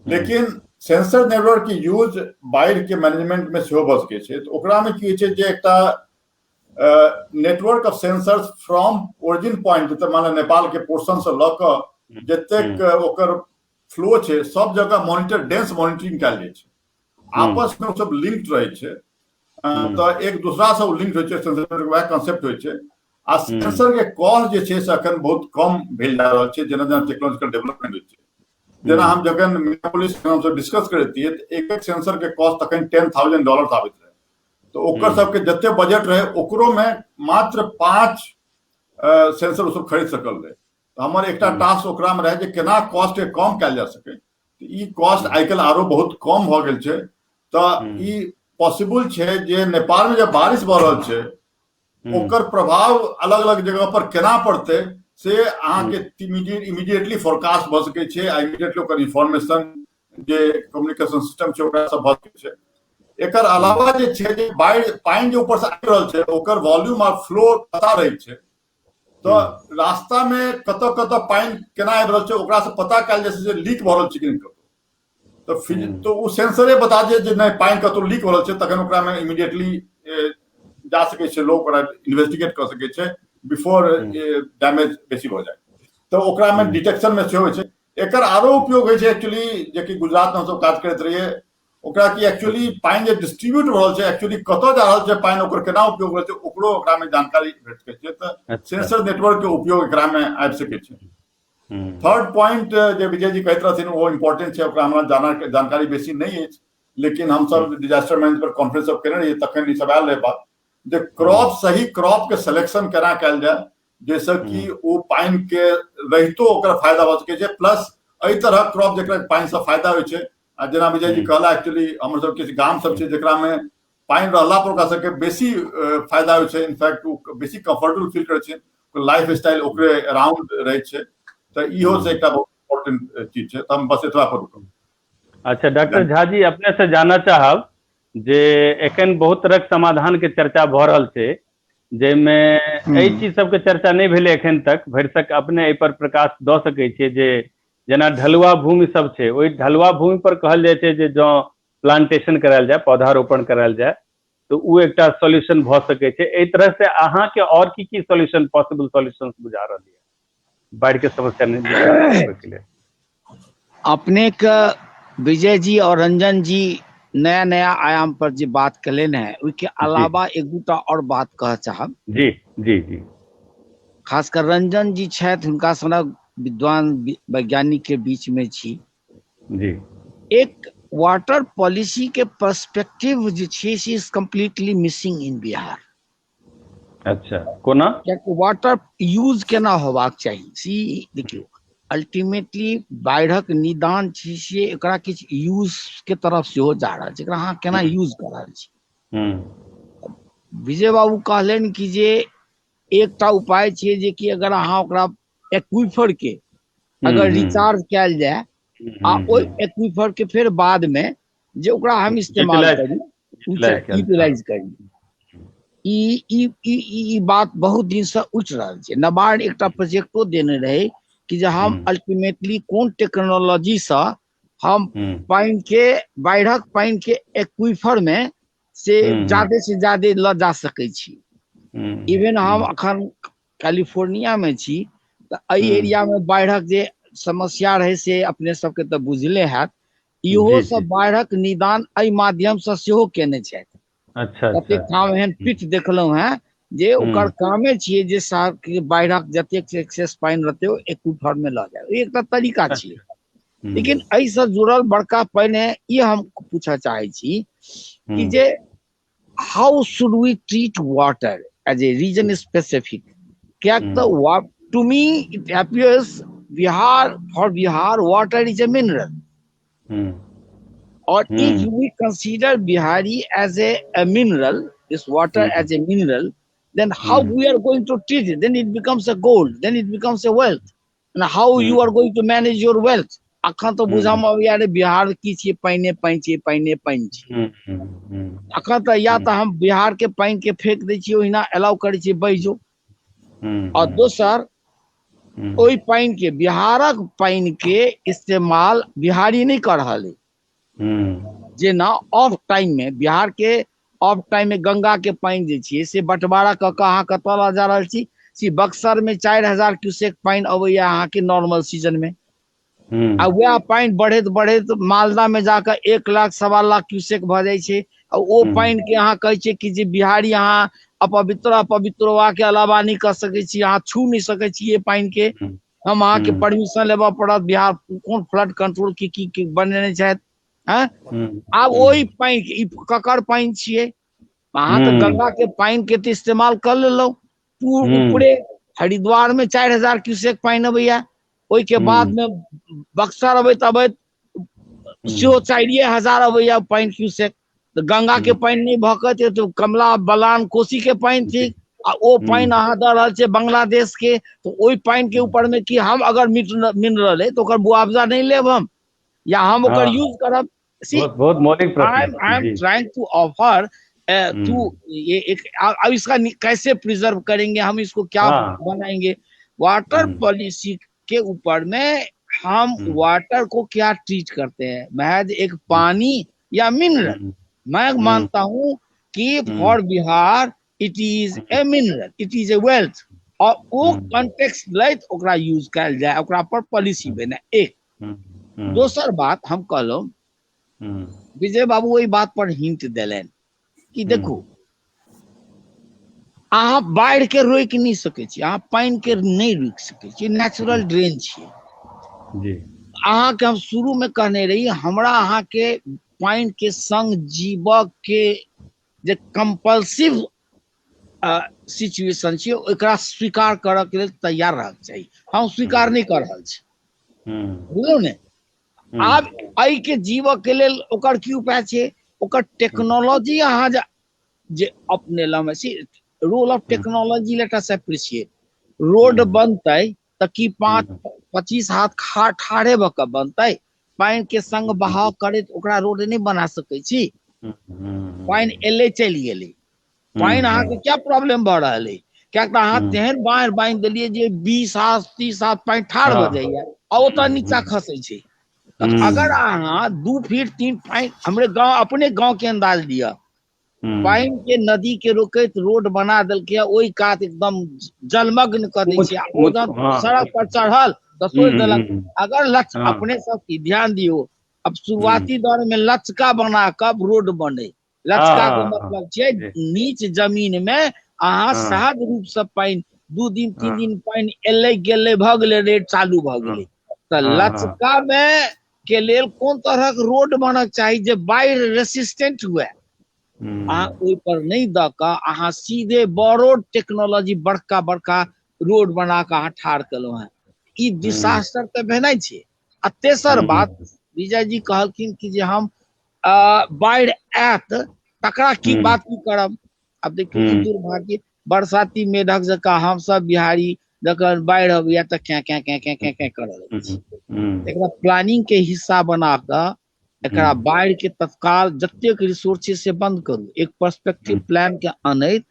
लेकिन सेंसर नेटवर्क के यूज बाढ़ के मैनेजमेंट में सेहो भ सकै छै। तो ओकरा में की छै जे एकटा network of sensors from origin point, जते माने नेपाल के पोर्शन से ल क जतेक ओकर फ्लो छै सब जगह मॉनिटर डेंस मॉनिटरिंग कयल जाइ छै, आपस में सब लिंक्ड रहे छै, तो एक दूसरा से लिंक्ड होय छै, सेंसर वह कॉन्सेप्ट होय छै। आ सेंसर के कॉस्ट जे छै से अखन बहुत कम भेल जा रहल छै जेना जेना टेक्नोलॉजिकल डेवलपमेंट होय छै। जेना हम जखन मिनियापोलिस में हम सब डिस्कस करैतियै त एक एक सेंसर के कॉस्ट तखन $10,000 आबैत रहे, तो ओकर सबके जते बजट रहे ओकरो में मात्र 5 सेंसर ओ सब खरीद सकल रहे। तो हमर एकटा टास्क ओकरा में रहे जे केना कॉस्ट के कम कयल जा सके। ई कॉस्ट आइकाल्हि आरो बहुत कम भ गेल छै, तो ई पॉसिबल छै जे नेपाल में जब बारिश भ रहल छै ओकर प्रभाव अलग अलग जगह पर केना पड़तै से अहाँ के इमीडिएटली फोरकास्ट भ सकै छै, इमीडिएटली ओकर इन्फॉर्मेशन जे कम्युनिकेशन सिस्टम छै ओकरा सब भ सकै छै। एकर अलावा जे छै जे पानि जे ऊपर से आबि रहल छै ओकर वॉल्यूम और फ्लो पता रहै छै, तो रास्ता में कतऽ कतऽ पानि केना आबि रहल छै ओकरा से पता कयल जाइ छै जे लीक भ रहल छै कि नहीं कतौ। तो उ सेंसरे बता दे जे नहीं पानि कतौ लीक भ रहल छै, तखन ओकरा में इमीडिएटली जा सकै छै, लोग ओकरा इन्वेस्टिगेट कर सकै छै बिफोर डैमेज बेसी भ जाए। तो ओकरा में डिटेक्शन में सेहो होइ छै। एकर आरो उपयोग होइ छै एक्चुअली, जे कि गुजरात में हम सब काज करैत रहिए, ओकरा की एक्चुअली पानि जे डिस्ट्रीब्यूट भ रहल छै एक्चुअली कतऽ जा रहल छै पानि, ओकर केना उपयोग होइ छै ओकरो ओकरा में जानकारी भेट सकै छै। तऽ सेंसर नेटवर्क के उपयोग एकरा में आबि सकै छै। थर्ड पॉइंट जे विजय जी कहैत रहथिन वो इम्पोर्टेंट छै, ओकरा हमरा जानकारी बेसी नहीं अछि, लेकिन हम सब डिजास्टर मैनेजमेंट कॉन्फ्रेंस सब केने रहिए तखन ई सब आयल रहे बात जे क्रॉप सही क्रॉप के सिलेक्शन केना कयल जाय जैसे कि वो पानि के रहितो ओकर फायदा भ सकै छै, प्लस एहि तरह क्रॉप जेकरा पानि से फायदा होइ छै। जेना विजय जी कहला एक्चुअली हमर सब किछु गाम सब छै जेकरा में पानि रहला पर ओकरा सबके बेसी फायदा होइ छै, इनफैक्ट वो बेसी कंफर्टेबल फील करै छै, लाइफ स्टाइल ओकरे अराउंड रहै छै। तो इहो से एकटा बहुत इम्पोर्टेंट चीज छै, तो हम बस एतबा पर रुकब। अच्छा डॉक्टर झा जी, अपने से जानना चाहब जे एखन बहुत तरह समाधान के चर्चा भ रहल छै, जाहिमे एहि चीज सबके चर्चा नहीं भेले एखन तक, भरि तक अपने एहि पर प्रकाश द सकै छियै जे जेना ढलुआ भूमि सब छै, ओहि ढलुआ भूमि पर कहल जाइ छै जे जँ प्लांटेशन करायल जाए, पौधारोपण करायल जाए तो वो एकटा सॉल्यूशन भ सकै छै। एहि तरह से अहाँ के और की सॉल्यूशन पॉसिबल सॉल्यूशन बुझा रहल है बाढ़ के समस्या नहीं के लिए? अपने का विजय जी और रंजन जी नया नया आयाम पर जो बात कलेन है, उसके अलावा एक दूटा और बात कह चाहब। जी जी जी। खासकर रंजन जी छथि, हुनका सनक विद्वान वैज्ञानिक के बीच में छी जी। एक वाटर पॉलिसी के पर्सपेक्टिव जे छै से is completely missing in Bihar. अच्छा कोना? वाटर यूज केना होबाक चाहिए सी देखियो, अल्टीमेटली बाढ़क निदान छै से एकरा किछु यूज के तरफ सेहो जा रहल छै, एकरा अहाँ केना यूज कर रहल छी। विजय बाबू कहलनि कि जे एकटा उपाय छै जे कि अगर अहाँ ओकरा एक्विफर के अगर रिचार्ज कयल जाए आ ओइ एक्विफर के फिर बाद में जे ओकरा हम इस्तेमाल करी, यूटिलाइज करी, ई बात बहुत दिन से उठ रहल छै। नबार्ड एकटा प्रोजेक्टो देने रहे कि जे हम अल्टीमेटली कोन टेक्नोलॉजी से हम पानी के बाढ़क पानी के एक्विफर में से ज्यादा ल जा सकै छी। इवन हम अखन कैलिफोर्निया में छी तो एहि एरिया में बाढ़क जे समस्या रहे से अपने सबके तो बुझले हैत, इहो सब बाढ़क निदान एहि माध्यम से सेहो केने छथि। अच्छा कतेक ठाम एहन पीठ देखलहुं हैं जे ओकर कामे छियै जे बाढ़क जतेक एक्सेस पानि रहतै ओ एक्विफर में ल जाए, एकटा तरीका छियै। लेकिन एहि से जुड़ल बड़का पहिने ई हम पूछऽ चाहे छी कि जे how should we treat water as a region specific? To me it appears for Bihar water is a mineral. Or if we consider Bihari as a mineral, this water as a mineral, then how we are going to treat it? Then it becomes a gold, then it becomes a wealth. And how you are going to manage your wealth? अखन तो बुझाम यार बिहार की छियै, पाइने pine छियै, पाइने pine छियै। अखन तो या तो हम बिहार के पाइन के फेंक दै छियै, ओहिना अलाउ करै छियै बहि जो, और दोसर ओहि पाइन के बिहारक पाइन के इस्तेमाल बिहारी नहीं कर रहल है। जेना ऑफ टाइम में बिहार के ऑफ टाइम में गंगा के पानी जे छियै से बंटवारा क के अहाँ कतऽ ल जा रहल छी? बक्सर में 4000 क्यूसेक पानी अबैया अहाँ के नॉर्मल सीजन में, आ वह पानी बढ़े तो मालदा में जाकर 1 लाख 1.25 लाख क्यूसेक भ जाए छे। और वो पानी के यहाँ कहे छे कि जे बिहारी यहाँ अपवित्रवा के अलावा नहीं कर सके छी, यहाँ छू नहीं सके छी ये पानी के। हम अहाँ के परमिशन लेबा पड़त, बिहार कौन फ्लड कंट्रोल की बनेने छथि हैं। आब वही पानी के ककर पानी छिए, अहाँ तो गंगा के पानी के तो इस्तेमाल कर लेलो। पूरे हरिद्वार में 4000 क्यूसेक पानी अबैया, ओई के बाद में बक्सर अबैत 4000 अबैया पानी क्यूसेक। तो गंगा के पानी नहीं भकत तो कमला बलान कोसी के पानी ठीक, आ वो पानी अहाँ द रहल छे बांग्लादेश के। तो ओई पानी के ऊपर में कि हम अगर मिनरल है तो ओकर मुआवजा नहीं लेब हम, या हम ओकर यूज करब। बहुत मौलिक प्रश्न। I am trying to offer to ये एक, अब इसका कैसे प्रिजर्व करेंगे हम, इसको क्या बनाएंगे। वाटर पॉलिसी के ऊपर में हम वाटर को क्या ट्रीट करते हैं, महज एक पानी या मिनरल। मैं मानता हूं कि for Bihar it is a mineral, it is a wealth, और वो कॉन्टेक्स्ट लैत ओकरा यूज कयल जाए, ओकरा पर पॉलिसी बने। एक दोसर बात हम कहलौं, विजय बाबू वही बात पर हिंट देलन कि देखो अहाँ बाढ़ के रोक नहीं सके छी, अहाँ पानी के नहीं रोक सके छी, नेचुरल ड्रेन छिए। अहाँ के हम शुरू में कहने रही, हमरा अहाँ के पानी के संग जीवक के जे कंपल्सिव सिचुएशन छिए ओकरा स्वीकार करऽ के लेल तैयार रहक चाहिए। हम स्वीकार नहीं कर रहल छी, बुझलौ ने। आब आई के जीवक के लेल ओकर की उपाय छै, ओकर टेक्नोलॉजी अहाँ जे अपने लम सी role of technology let us appreciate. Road बनतै त की 5-25 हाथ ठाढ़े भ के बनतै, पानी के संग बहाव करैत ओकरा रोड नहीं बना सकै छी। पानी एले चलि गेलै, पानी अहाँ के क्या प्रॉब्लम भ रहल है, क्या अहाँ तेहन बाढ़ बांधि देलिए जे 20 हाथ 30 हाथ पानी ठाढ़ भ जाइए आ ओतऽ नीचा खसै छै। अगर अहाँ 2 फीट 3 पानी, हमरे गांव अपने गांव के अंदाज दिया, पानी के नदी के रोकैत रोड बना देलकै, ओई कात एकदम जलमग्न कर दै छै, सड़क पर चढ़ल तो सोच देलक। अगर अपने सब की ध्यान दियो, अब शुरुआती दौर में लचका बना कर रोड बने, लचका के मतलब छै नीच जमीन में अहाँ सहज रूप से पानी 2 दिन 3 दिन पानी एले गेले भ गेले, रेट चालू भ गेले। तो लचका में के लेल कोन तरह के रोड बनक चाहिए जे बाढ़ रेसिस्टेंट हुए। अहाँ ओहि पर नहीं द के अहाँ सीधे बोरोड टेक्नोलॉजी बड़का बड़का रोड बना के अहाँ ठाढ़ केलौ हैं, ई डिसास्टर तो भेनाइ छै। आ तेसर बात विजय जी कहलखिन कि जे हम बाढ़ आयत तकरा की बात की करब। अब देखियो दुर्भाग्य, बरसाती मेढक जकाँ हम सब बिहारी जखन बाढ़ अबैया त क्या करल छी। एकरा प्लानिंग के हिस्सा बना के एकरा बाढ़ के तत्काल जतेक रिसोर्सेस से बंद करू, एक पर्सपेक्टिव प्लान के अनैत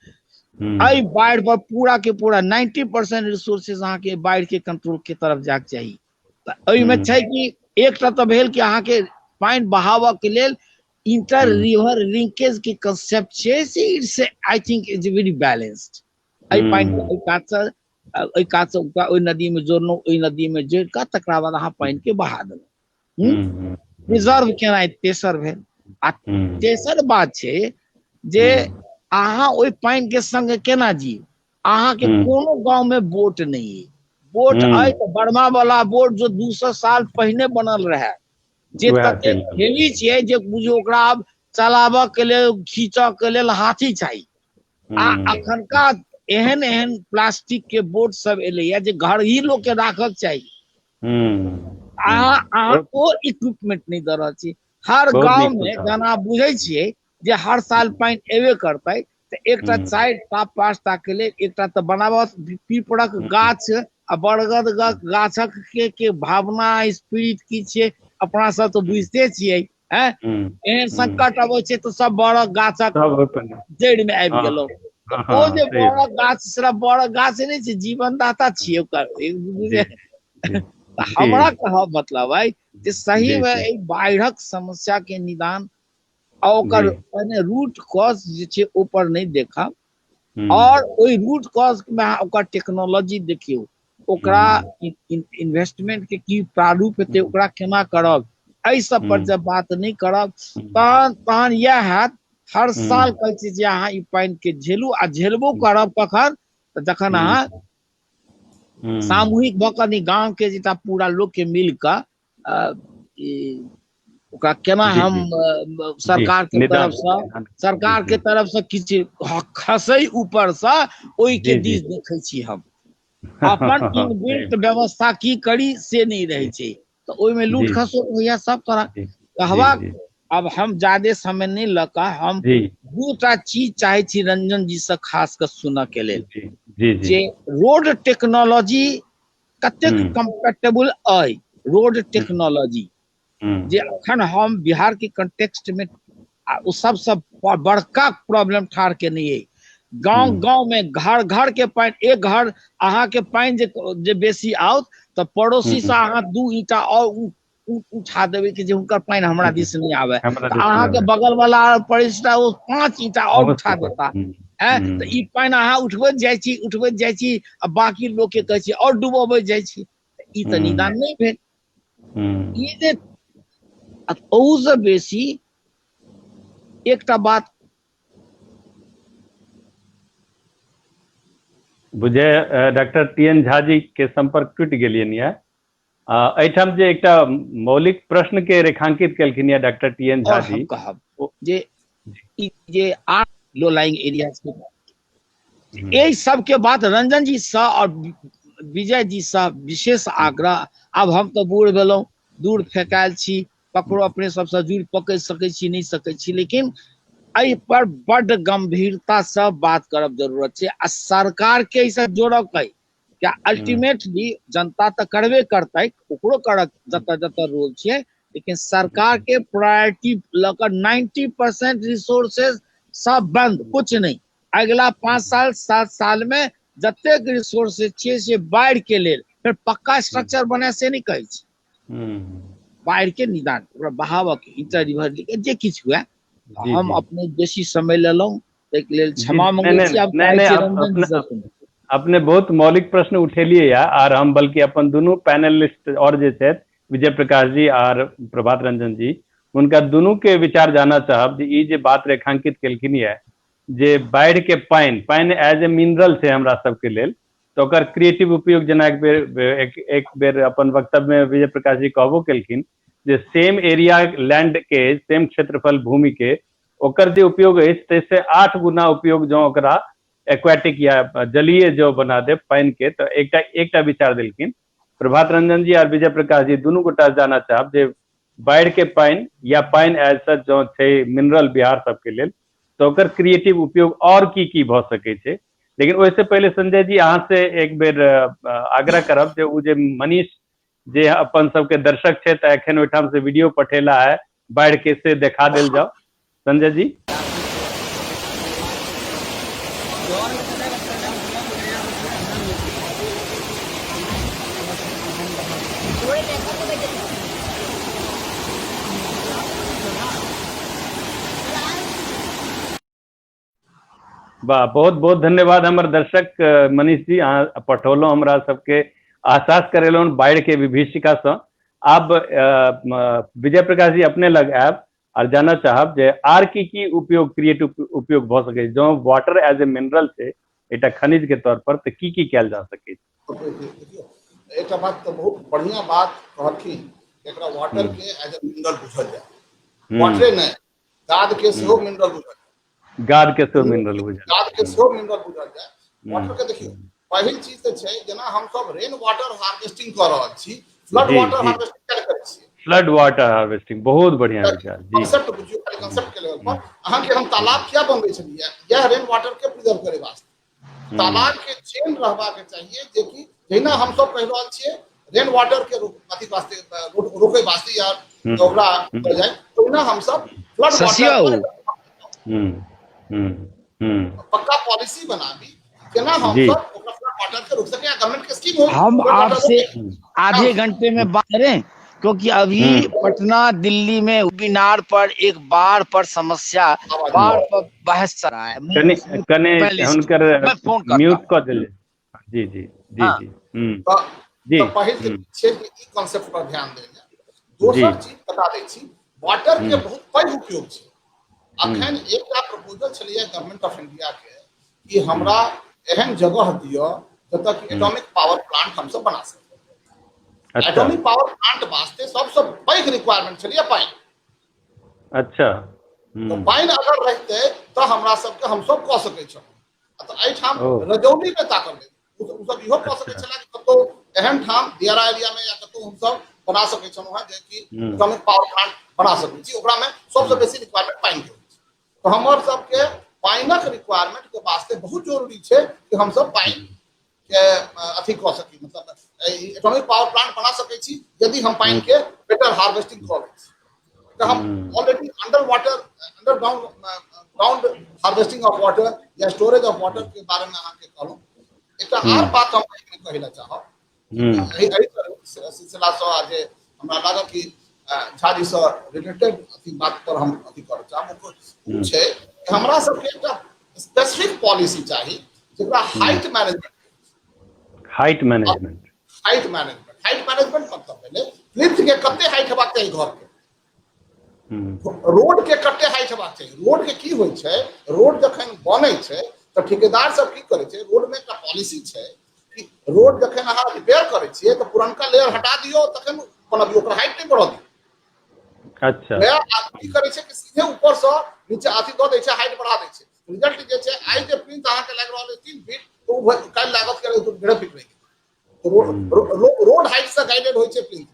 आई बाढ़ पर पूरा के पूरा 90% रिसोर्सेस अहाँ के बाढ़ के कंट्रोल के तरफ जाक चाहिए। एहि में छै कि एकटा तो भेल कि अहाँ के पानी बहाव के लेल इंटर रिवर लिंकेज के कंसेप्ट छै, से it's I think is very balanced. आई पानी ओई कात से ओई नदी में जोड़नो, ओई नदी में जोड़ के तकरा बाद अहाँ पानी के बहा देलौ, रिजर्व केनाइ तेसर भेल। आ तेसर बात छै जे अहाँ ओई पानी के संग केना जी, अहाँ के कोनो गांव में बोट नहीं है। बोट आई तो बर्मा वाला बोट जो 200 साल पहले बनल रहे, जे तते हेवी छै जे बुझियो ओकरा आब चलाबऽ के लेल खींचऽ के लेल हाथी चाहिए। आ अखनका एहन एहन प्लास्टिक के बोट सब एलैया जे घर ही लोग के राखक चाहिए। अहाँ ओ इक्विपमेंट नहीं दे रहल छी। हर गांव में जेना बुझे छियै जे हर साल पानी एबे करतै तो एकटा 4टा 5टा के लेल एकटा तो बनाबत पीपड़क गाछ आ बरगद गाछक के भावना स्पिरिट की छै अपना सब तो बुझते छियै। एहन संकट अबै छै तो सब बड़क गाछक जड़ में आबि गेलौ। ओ जे बड़क गाछ सिर्फ बड़क गाछ नहीं छै, जीवनदाता छियै ओकर। हमरा कहा मतलब है कि सही में बाढ़क समस्या के निदान और रूट कॉज जे छै ऊपर नहीं देखा, और ओई रूट कॉज में ओकर टेक्नोलॉजी देखियो, ओकरा इन्वेस्टमेंट के की प्रारूप हेतै, ओकरा केना करब, एहि सब पर जब बात नहीं करब तहन यह हैत हर साल कहै छी जे अहाँ ई पानि के झेलू, आ झेलबो करब कखन तऽ जखन अहाँ सामूहिक भऽ कऽ गाँव के जेटा पूरा लोग के मिल कऽ ओकरा केना हम सरकार के तरफ से किछु खसै ऊपर से, ओहि के दिस देखै छी हम। अपन इनबिल्ट व्यवस्था की करी से नहीं रहे छै, तो ओहि में लूट खसोट होइया सब तरह कहवा। अब हम ज्यादा समय नहीं लगा, हम दूटा चीज चाहे छी रंजन जी से खास कर सुनऽ के लेल, जे रोड टेक्नोलॉजी कतेक कंपैटिबल अइ, रोड टेक्नोलॉजी जे अखन हम बिहार के कंटेक्स्ट में उ सबसे बड़का प्रॉब्लम ठार के नहीं है। गांव गांव में घर घर के पानी, एक घर अहाँ के पानी जे बेसी आउत तो पड़ोसी से अहाँ 2 ईंटा और उठा देवे कि जे हुनकर पानी हमरा दिस नहीं आवे, अहाँ के बगल वाला पड़ोसी वो 5 ईंटा और उठा देता है, तो ई पानी अहाँ उठबैत जाइ छी आ बाकी लोग के कहै छी और डुबोबैत जाइ छी, ई त निदान नहीं भेल। ई जे से बेसी एकटा बात बुझे डॉक्टर टी.एन. झा जी के संपर्क टूट गेलियन या एठाम जे एकटा मौलिक प्रश्न के रेखांकित केलखिन या डॉक्टर टी.एन. झा जी, कहब जे आठ लो लाइंग एरियाज के एहि सब के बात रंजन जी सा और विजय जी सा विशेष आग्रह। अब हम तो बूढ़ भेलौं, दूर फेंकायल छी, ककरो अपने सबसे जुड़ पकड़ सकै छी नहीं सकै छी, लेकिन एहि पर बड़ गंभीरता से बात करब जरूरत छै आ सरकार के इसे जोड़क है। क्या अल्टीमेटली जनता तो करबे करतै, ओकरो करक जतऽ जतऽ रोल छै, लेकिन सरकार के प्रायोरिटी लकर 90% रिसोर्सेज सब बंद, कुछ नहीं। अगला 5 साल 7 साल में जतेक रिसोर्सेज छै से बाढ़ के लेल फिर पक्का स्ट्रक्चर बने से नहीं कहै छै, बाढ़ के निदान ओकरा बहाव के इंटर रिवर के जे किछ हुए। हम अपने बेसी समय लेलौं, एक लेल क्षमा मांगै छी। अपने बहुत मौलिक प्रश्न उठेलिए या, और हम बल्कि अपन दुनू पैनलिस्ट और जे छथि विजय प्रकाश जी और प्रभात रंजन जी, उनका दुनू के विचार जानना चाहब जे ई जे बात रेखांकित केलखिन है जे बाढ़ के पानि एज ए मिनरल छै हमरा सबके लेल, तो ओकर क्रिएटिव उपयोग, जेना एक बेर अपन वक्तव्य में विजय प्रकाश जी कहबो केलखिन जे सेम एरिया लैंड के, सेम क्षेत्रफल भूमि के, ओकर जे उपयोग है तैसे 8 गुना उपयोग जो ओकरा एक्वाटिक या जलीय जो बना दे पानी के, तो एकटा विचार दिलखिन। प्रभात रंजन जी और विजय प्रकाश जी दुनू गोटा जानना चाहब जे बाढ़ के पानी या पानी एज सच जो छै मिनरल बिहार सबके लेल, तो ओकर क्रिएटिव उपयोग और की भ सकै छै। लेकिन ओहिसे पहले संजय जी अहाँ से एक बेर आग्रह करब जे उ जे मनीष जे अपन सबके दर्शक छै तऽ एखन ओहिठाम से वीडियो पठेला है बाढ़ के, से देखा देल जाओ संजय जी। वाह, बहुत बहुत धन्यवाद हमर दर्शक मनीष जी, अहाँ पठौलहुँ हमरा सबके, आश्वास करेलहुँ बाढ़ के विभीषिका से। आब विजय प्रकाश जी अपने लग आयब और जानना चाहब जे आर की उपयोग, क्रिएटिव उपयोग भ सकै जो वाटर एज ए मिनरल छै एकटा खनिज के तौर पर, तो की कैल जा सकै छै। एक बात तो बहुत बढ़िया बात कहलखिन, एकरा वाटर के एज ए मिनरल बुझल जाए, वाटरे नहीं गाद के सेहो मिनरल बुझल जाए, गाद के सेहो मिनरल बुझल जाए। वाटर के देखियो पहिल चीज तो छै, जेना हम सब रेन वाटर हार्वेस्टिंग कर रहल छी, फ्लड वाटर हार्वेस्टिंग कर करै छी। फ्लड वाटर हार्वेस्टिंग बहुत बढ़िया विचार जी। कांसेप्ट बुझियो, खाली कांसेप्ट के लेवल पर अहाँ के हम तालाब क्या बनबै छलिए, यह रेन वाटर के प्रिजर्व करे वास्ते तालाब के चेन रहबा के चाहिए, जे कि जहिना हम सब कह रहल छियै रेन वाटर के अथी वास्ते रोके वास्ते या ओकरा कर जाय, ओहिना हम सब फ्लड वाटर पक्का पॉलिसी बनाबी, केना हम सब ओकरा फ्लड वाटर के रोक सके, गवर्नमेंट के स्कीम हो। हम आपसे आधे घंटे में बात करें, क्योंकि अभी पटना दिल्ली में वेबिनार पर एक बाढ़ पर समस्या, बाढ़ पर बहस चल रहा है। कने हुनकर म्यूट कर दिले। जी जी जी हाँ। जी तो पहिल के पीछे ई कॉन्सेप्ट पर ध्यान देंगे। दोसर चीज बता दै छी, वाटर के बहुत पैघ उपयोग छै। अखन एकटा प्रपोजल छलिए गवर्नमेंट ऑफ इंडिया के कि हमरा एहन जगह दियो जतऽ कि एटॉमिक पावर प्लांट हम सब बना सकी। अच्छा एटॉमिक पावर प्लांट वास्ते सबसे पैघ रिक्वायरमेंट छलिए पानी। अच्छा तो पानी अगर रहते तो हमरा सबके हम सब कऽ सकै छौ। तो एहिठाम रजौली में ताकल उ सब इहो कऽ सकै छला कि कतौ एहन ठाम दियारा एरिया में या कतौ हम सब बना सकै छलहुँ है जे कि एटॉमिक पावर प्लांट बना सकै छी। ओकरा में सबसे बेसी रिक्वायरमेंट पानी के। तो हमर सबके पानिक रिक्वायरमेंट के वास्ते बहुत जरूरी छै कि हम सब पानी के अथी कऽ सकी, मतलब एटॉमिक पावर प्लांट बना सकै छी यदि हम पानी के बेटर हार्वेस्टिंग कऽ लै छी। तो हम already under water ground harvesting of water या स्टोरेज ऑफ वाटर के बारे में अहाँ के कहलहुँ। एक आर बात हम कहै लए चाहब, सिलसिला से जे हमरा लागल कि झा जी से रिलेटेड अथी बात पर हम अथी करऽ चाहब, वो छै कि हमरा सबके एकटा स्पेसिफिक पॉलिसी चाही जेकरा हाइट मैनेजमेंट मतलब भेलै लिफ्ट के कते हाइट हेबाक चाही घर के, रोड के कते हाइट हेबाक चाही। रोड के की होइ छै, रोड जखन बनै छै तऽ ठेकेदार सब की करै छै, रोड में एकटा पॉलिसी छै कि रोड जखन अहाँ रिपेयर करै छियै तऽ पुरनका लेयर हटा दियौ तखन बनबियौ, ओकर हाइट नहीं बढ़ दियौ। अच्छा नया आदमी करे छै कि सीधे ऊपर से नीचे अथी दऽ दै छै, हाइट बढ़ा दै छै। रिजल्ट जे छै आइ जे प्रिंट अहाँ के लागि रहल है 3 फीट तो काल्हि लागत के 1.5 फीट रहि गेल। रोड हाइट से गाइडेड होइ छै प्रिंट।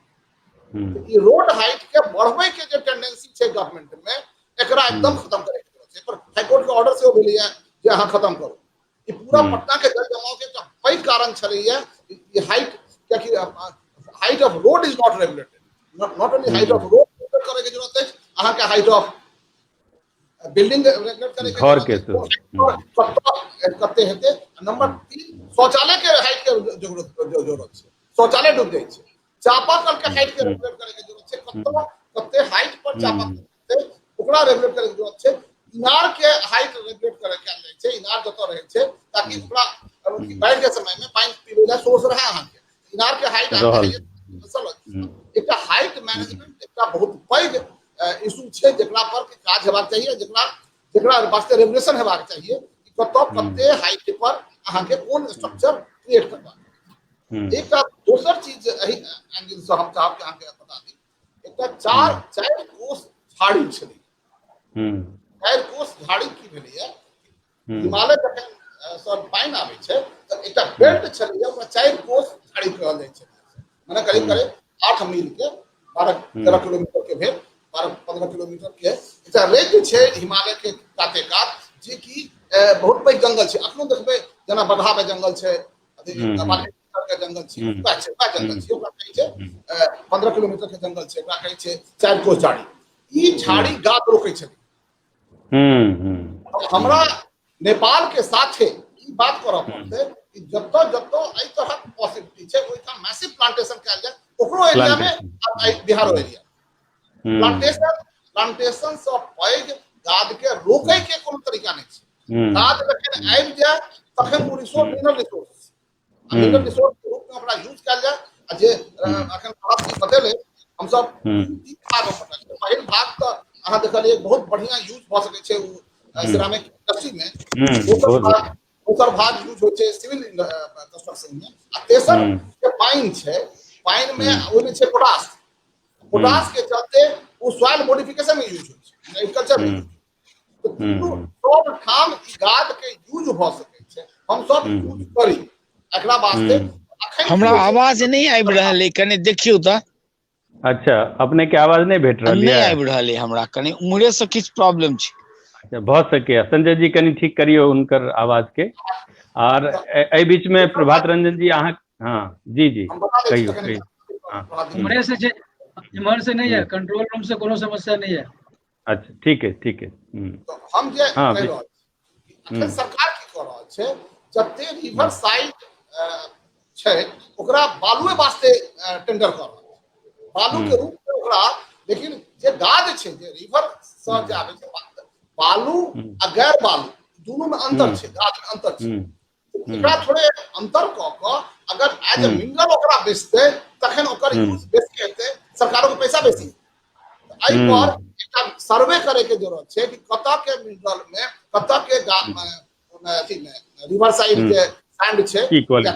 ई रोड हाइट के बढ़बै के जे टेंडेंसी छै गवर्नमेंट में, एकरा एकदम खत्म करे के जरूरत छै। पर हाई कोर्ट के ऑर्डर से भेलै है जे अहाँ खत्म करू। ई पूरा पटना के जल जमाव के एकटा पैघ कारण छलैया ई हाइट, कियाकि height of road is not regulated. Not only height of road करे के जरूरत है, अहाँ के हाइट ऑफ बिल्डिंग रेगुलेट करे के घर के कते हेतै। नंबर 3 शौचालय के हाइट के जरूरत छै, शौचालय डूब जाइ छै। चापाकल के हाइट के रेगुलेट करे के जरूरत छै, कते हाइट पर चापाकल छै ओकरा रेगुलेट करे के जरूरत छै। इनार के हाइट रेगुलेट करे के जाइ छै, इनार जतऽ रहै छै ताकि ओकरा बाढ़ि के समय में पानी पीबै ला सोर्स रहे अहाँ के। इनार के हाइट एकटा हाइट मैनेजमेंट एकटा बहुत पैघ इशू छै जेकरा पर काज हेबाक चाहिए, जेकरा वास्ते रेगुलेशन हेबाक चाहिए कि कते हाइट पर अहाँ के कोन स्ट्रक्चर क्रिएट करबाक। एकटा दोसर चीज एही एंगल से हम चाहब कि अहाँ के बता दी, एकटा चारि कोस झाड़ी छलै। 4 कोस झाड़ी की भेलैया, हिमालय जखन सब पानि आबै छै तऽ एकटा बेल्ट छलैया, ओकरा 4 कोस झाड़ी कहल जाइ छै। माने करीब 8 मील के 12-13 किलोमीटर के भेल, 12-15 किलोमीटर के एकटा रेंज छै हिमालय के काते कात, जे कि बहुत पैघ जंगल छै। अखनो देखबै जेना बगहा में जंगल छै, के जंगल छै, वएह जंगल छै। ओकरा कहै छै 15 किलोमीटर के जंगल छै, ओकरा कहै छै 4 कोस झाड़ी। ई झाड़ी गाछ रोकै छै। हमरा नेपाल के साथे ई बात करऽ पड़तै कि जतऽ एहि तरहक पॉसिबिलिटी छै ओहिठाम मैसिव प्लांटेशन कयल जाय। ओकरो एरिया में बिहारो एरिया प्लांटेशन से पैघ गाद के रोकै के कोनो तरीका नहीं छै। गाद जखन आबि जाय तखन ओ रिसोर्स मिनरल रिसोर्स के रूप में ओकरा यूज कयल जाय। आ जे अखन बात बतेले हम सब पहिल भाग तऽ अहाँ देखलिए बहुत बढ़िया यूज भऽ सकै छै सिरामिक इंडस्ट्री में। दोसर भाग यूज होइ छै सिविल कंस्ट्रक्शन में। आ तेसर जे पानि छै, पानि में ओहिमे छै पोटाश के चलते वो सॉइल मॉडिफिकेशन में यूज होइ छै, एग्रीकल्चर में। तो सब ठाम गाद के यूज भऽ सकै छै, हम सब यूज करी एकरा वास्ते। हमरा आवाज नहीं आबि रहल है, कने देखियो तऽ। अच्छा, अपने के आवाज नहीं भेट रहल नहीं आबि रहल है हमरा, कने उम्हरे से किछ प्रॉब्लम छै। अच्छा, भऽ सकै संजय जी कनी ठीक करियो उनकर आवाज के। और एहि बीच में प्रभात रंजन जी अहाँ, हाँ जी कहियो इम्हरे से इम्हर से नहीं है, कंट्रोल रूम से कोनो समस्या नहीं है। अच्छा ठीक है। तो हम जे कह रहल छी, सरकार की कऽ रहल छै, जते रिवर साइड छै ओकरा बालुए वास्ते टेंडर कर रहल छै, बालू के रूप में ओकरा। लेकिन जे गाद छै, जे रिवर से जे आबै छै बालू आ गैर बालू दुनू में अंतर छै, गाद में अंतर छै। एकरा थोड़े अंतर क क अगर एज ए मिनरल ओकरा बेचते तखन ओकर यूज बेसी हेतै, सरकारों के पैसा बेसी। एहि पर एकटा सर्वे करे के जरूरत छै कि कतऽ के मिनरल में, कतऽ के अथी में रिवर साइड के सैंड छै या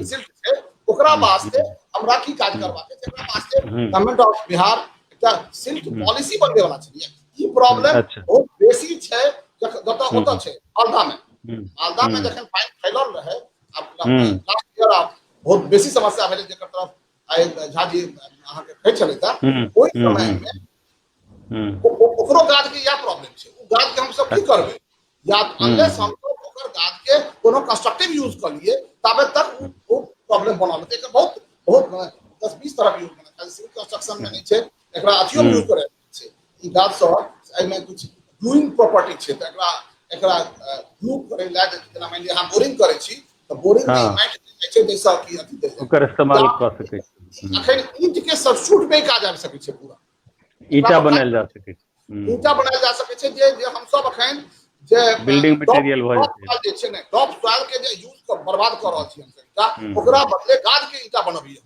सिल्ट छै, ओकरा वास्ते हमरा की काज करबाक छै। एकरा वास्ते गवर्नमेंट ऑफ बिहार एकटा सिल्ट पॉलिसी बनबे वाला छै। ई प्रॉब्लम बहुत बेसी छै जतऽ ओतऽ छै मालदा में जखन पानि फैलल रहे, लास्ट ईयर बहुत बेसी समस्या भेलै जेकर तरफ आइ झा जी अहाँ के कहै छलैथा। ओहि समय में ओकरो गाछ के या प्रॉब्लम छै, ओ गाछ के हम सब की करबै, या अनलेस हम ओकर गाछ के कोनो कंस्ट्रक्टिव यूज कर लिए ताबे तक वो प्रॉब्लम बनल रहतै। एकर बहुत बहुत 10-20 तरह के यूज बना छै, सिविल कंस्ट्रक्शन में नहीं छै, एकरा अथियो यूज करे छै। ई गाछ सब एहि में कुछ ग्लूइंग प्रॉपर्टी छै, त एकरा ग्लू करे ला जेना मानि लिअ अहाँ बोरिंग करै छी त बोरिंग में माटि दै छै जैसा कि अथी दै छै, ओकर इस्तेमाल क सकै छी। अखन ईंट के सब्स्टिट्यूट में काज आबि सकै छै, पूरा ईटा बनायल जा सकै छै, ईटा बनायल जा सकै छै। जे हम सब अखन जे बिल्डिंग मटेरियल भ जे छै ने टॉप सॉइल के जे यूज बर्बाद कर रहल छी हम सब, ओकरा बदले गाछ के ईटा बनबिए।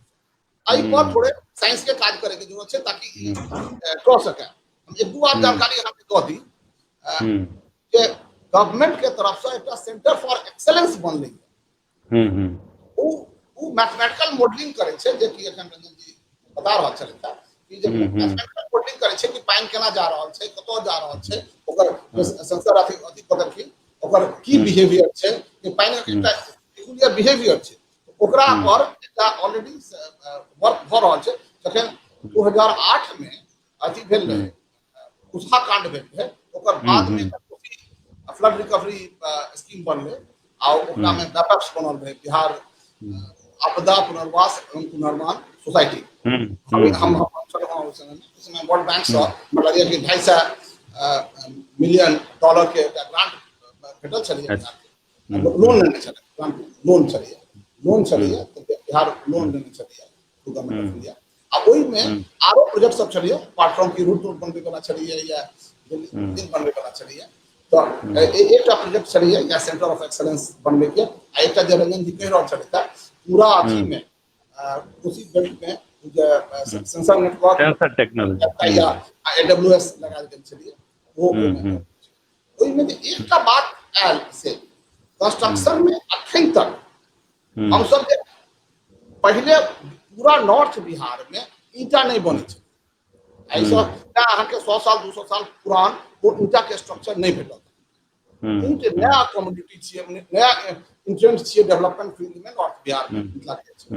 एहि पर थोड़े साइंस के काज करे के जरूरत छै ताकि ई क सके। हम एक दू बार जानकारी अहाँ के द दी कि गवर्नमेंट के तरफ से एक सेंटर फॉर एक्सेलेंस बनलै है। वो मैथमेटिकल मॉडलिंग करे छै, जे कि एखन रंजन जी बता रहल छलैथा कि जे मैथमेटिकल मॉडलिंग करे छै कि पानी केना जा रहल छै, कतौ जा रहल छै, ओकर सेंसर अथी पकड़ ओकर की बिहेवियर छै, कि पानी एकटा पेक्युलियर बिहेवियर छै, ओकरा पर एकटा ऑलरेडी वर्क भ रहल छै। जखन 2008 में अथी भेल रहे, कुशहा कांड भेल रहे, ओकर बाद में फ्लड रिकवरी स्कीम बनले आ ओकरा में बैपक्स बनल रहे, बिहार आपदा पुनर्वास एवं पुनर्निर्माण सोसाइटी। हम उसमें वर्ल्ड बैंक से मतलब कि $250 मिलियन के ग्रांट भेटल छलिए, लोन लेने छलिए, लोन छलिए तो बिहार लोन लेने छलिए गवर्नमेंट ऑफ इंडिया। आ ओहि में आरो प्रोजेक्ट सब छलिए, प्लेटफॉर्म की रूट बनबे वाला छलिए या दिन बनबे वाला छलिए। तो एकटा प्रोजेक्ट छलिए या सेंटर ऑफ एक्सेलेंस बनबे के, आ एकटा जे रंजन जी कह रहल छलैथा पूरा अथी में उसी बेल्ट में जे सेंसर नेटवर्क सेंसर टेक्नोलॉजी या AWS लगाल गेल छलिए, वो ओहि में एकटा बात आयल से कंस्ट्रक्शन में अखन तक हम सब पहले पूरा नॉर्थ बिहार में ईटा नहीं बने छे। ऐसा अहाँ के 100 साल 200 साल पुरान वो ईटा के स्ट्रक्चर नहीं भेटल। ईट नया कम्युनिटी छिए, नया इंट्रेंस छिए डेवलपमेंट फील्ड में नॉर्थ बिहार में मिथिला के छै।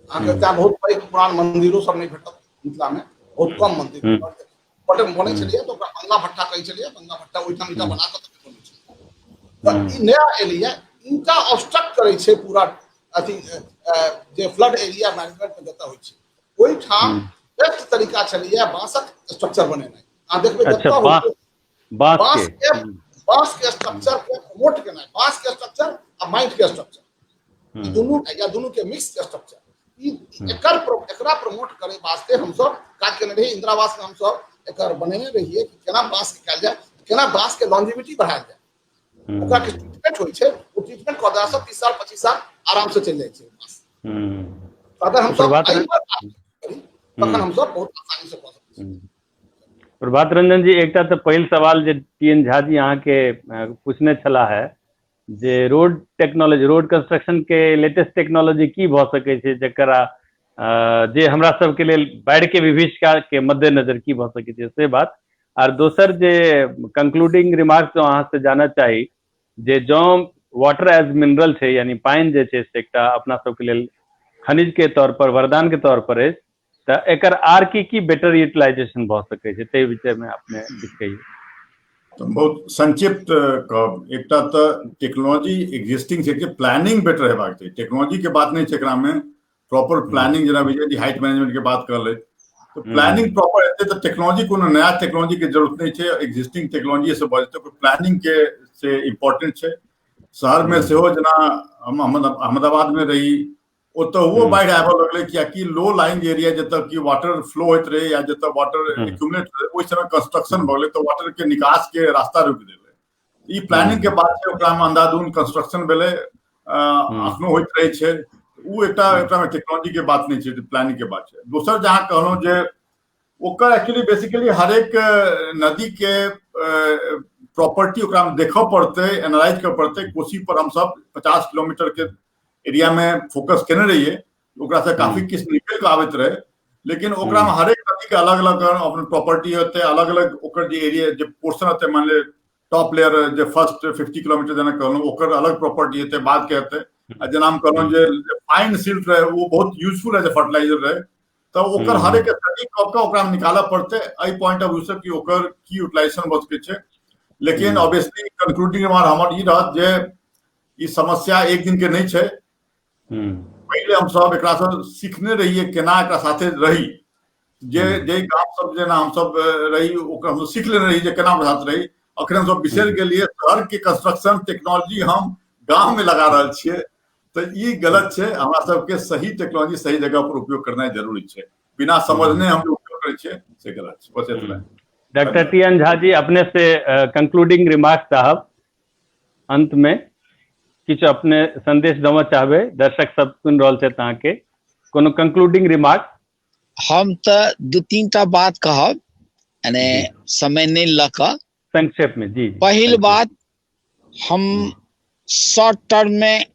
अहाँ के ત્યાં बहुत पैघ पुरान मंदिरों सब नहीं भेटल मिथिला में, बहुत कम मंदिर बट बने छलिए तो गंगा भट्टा कहै छलिए, गंगा भट्टा ओइठाम ईटा बना के बने छै। तो ई नया एलिया ईटा ऑब्स्ट्रक्ट करे छै पूरा अथी जे फ्लड एरिया मैनेजमेंट में जता होय छै, ओइठाम बेस्ट तरीका छलिए बांसक स्ट्रक्चर बनेनाइ। अहाँ देखबै जता बांस के स्ट्रक्चर के प्रमोट केनाइ, बांस के स्ट्रक्चर आ माइट के स्ट्रक्चर दोनों या दोनों के मिक्स के स्ट्रक्चर, एकरा प्रमोट करे वास्ते हम सब काज करने रही। इंदिरा आवास में हम सब एकर बनेने रहिए कि केना बांस के काज जाए, केना बांस के लॉन्जिविटी बढ़ायल जाए। ओकरा के ट्रीटमेंट होय छै, वो ट्रीटमेंट कऽ देला 30 साल 25 साल आराम से चल जाय छै बांस। अगर हम सब तखन हम सब बहुत आसानी से कऽ सकै छी। प्रभात रंजन जी, एकटा तऽ पहिल सवाल जे TN झा जी अहाँ के पूछने छला है जे रोड टेक्नोलॉजी, रोड कंस्ट्रक्शन के लेटेस्ट टेक्नोलॉजी की भ सकै छै जकरा जे हमरा सबके लेल बाढ़ के विभीषिका के मद्देनजर की भ सकै छै, से बात। और दोसर जे कंक्लूडिंग रिमार्क्स जो अहाँ से जानना चाही जे जो वाटर एज मिनरल छै, यानी पानी जे छै से एकटा अपना सबके लेल खनिज के तौर पर वरदान के तौर पर है, तो एकर आर की बेटर यूटिलाइजेशन भ सकै छै, ते विषय में अपने किछु कहिए। तो बहुत संक्षिप्त कहब, एकटा तो टेक्नोलॉजी एग्जिस्टिंग छै कि प्लानिंग बेटर हेबाक चाही। टेक्नोलॉजी के बात नहीं छै, एकरा में प्रॉपर प्लानिंग, जेना विजय जी हाइट मैनेजमेंट के बात कर ले, तो प्लानिंग प्रॉपर हेतै तो टेक्नोलॉजी कोनो नया टेक्नोलॉजी के जरूरत नहीं छै, एग्जिस्टिंग टेक्नोलॉजी से भ जेतै। प्लानिंग के से इम्पोर्टेंट छै। शहर में सेहो जेना हम अहमदाबाद में रही, ओतहुओ बाढ़ि आबऽ लगलै, कियाकि लो लाइंग एरिया जतऽ कि वाटर फ्लो होइत रहे या जतऽ वाटर एक्यूमुलेट रहे, ओहि समय कंस्ट्रक्शन भऽ गेलै तो वाटर के निकास के रास्ता रुकि गेलै। ई प्लानिंग के बाद छै, ओकरा में अंधाधुंध कंस्ट्रक्शन भेलै, अखनो होइत रहे छै। उ एकटा में टेक्नोलॉजी के बात नहीं छै, प्लानिंग के बात छै। दोसर जहाँ कहलहुँ जे ओकर एक्चुअली बेसिकली हरेक नदी के प्रॉपर्टी ओकरा में देखऽ पड़तै, एनालाइज करऽ पड़तै। कोसी पर हम सब 50 किलोमीटर के एरिया में फोकस केने रहिए, ओकरा से काफी किछु निकल के आबैत रहे, लेकिन ओकरा में हरेक नदी के अलग अलग अपन प्रॉपर्टी होते, अलग अलग ओकर जे एरिया जे पोर्शन होते, मान ले टॉप लेयर जे फर्स्ट 50 किलोमीटर जेना कहलहुँ ओकर अलग प्रॉपर्टी हेतै, बाद के हेतै। आ जेना हम कहलहुँ जे फाइन सिल्ट रहे वो बहुत यूजफुल एज ए फर्टिलाइजर रहे, तो ओकर हरेक स्टडी कऽ के ओकरा में निकालऽ पड़तै। एहि पॉइंट ऑफ व्यू से कि ओकर की यूटिलाइजेशन भऽ सकै छै। लेकिन ऑब्वियसली कंक्लूडिंग रिमार्क हमर ई रहत जे ई समस्या एक दिन के नहीं छै। पहले हम सब एकरा से सीखने रहिए केना एकरा साथे रही, जे गाँव सब जेना हम सब रही ओकरा हम सीख लेने रही जे केना ओकरा साथ रही। अखन हम सब बिसरि गेलिए शहर के कंस्ट्रक्शन टेक्नोलॉजी हम गाँव में लगा रहल छियै, तो ई गलत छै। हमरा सबके सही टेक्नोलॉजी सही जगह पर उपयोग करना जरूरी छै, बिना समझने हम उपयोग करै छियै से गलत छै। बस इतना। Doctor TN. झा जी, अपने से कंक्लूडिंग रिमार्क साहब अंत में किछु अपने संदेश देना चाहबे, दर्शक सब सुन रहल छै अहाँके, कोनो कंक्लूडिंग रिमार्क? हम तो 2-3 बात कहब, यानी समय नहीं लक संक्षेप में। जी, पहिल बात, हम शॉर्ट टर्म में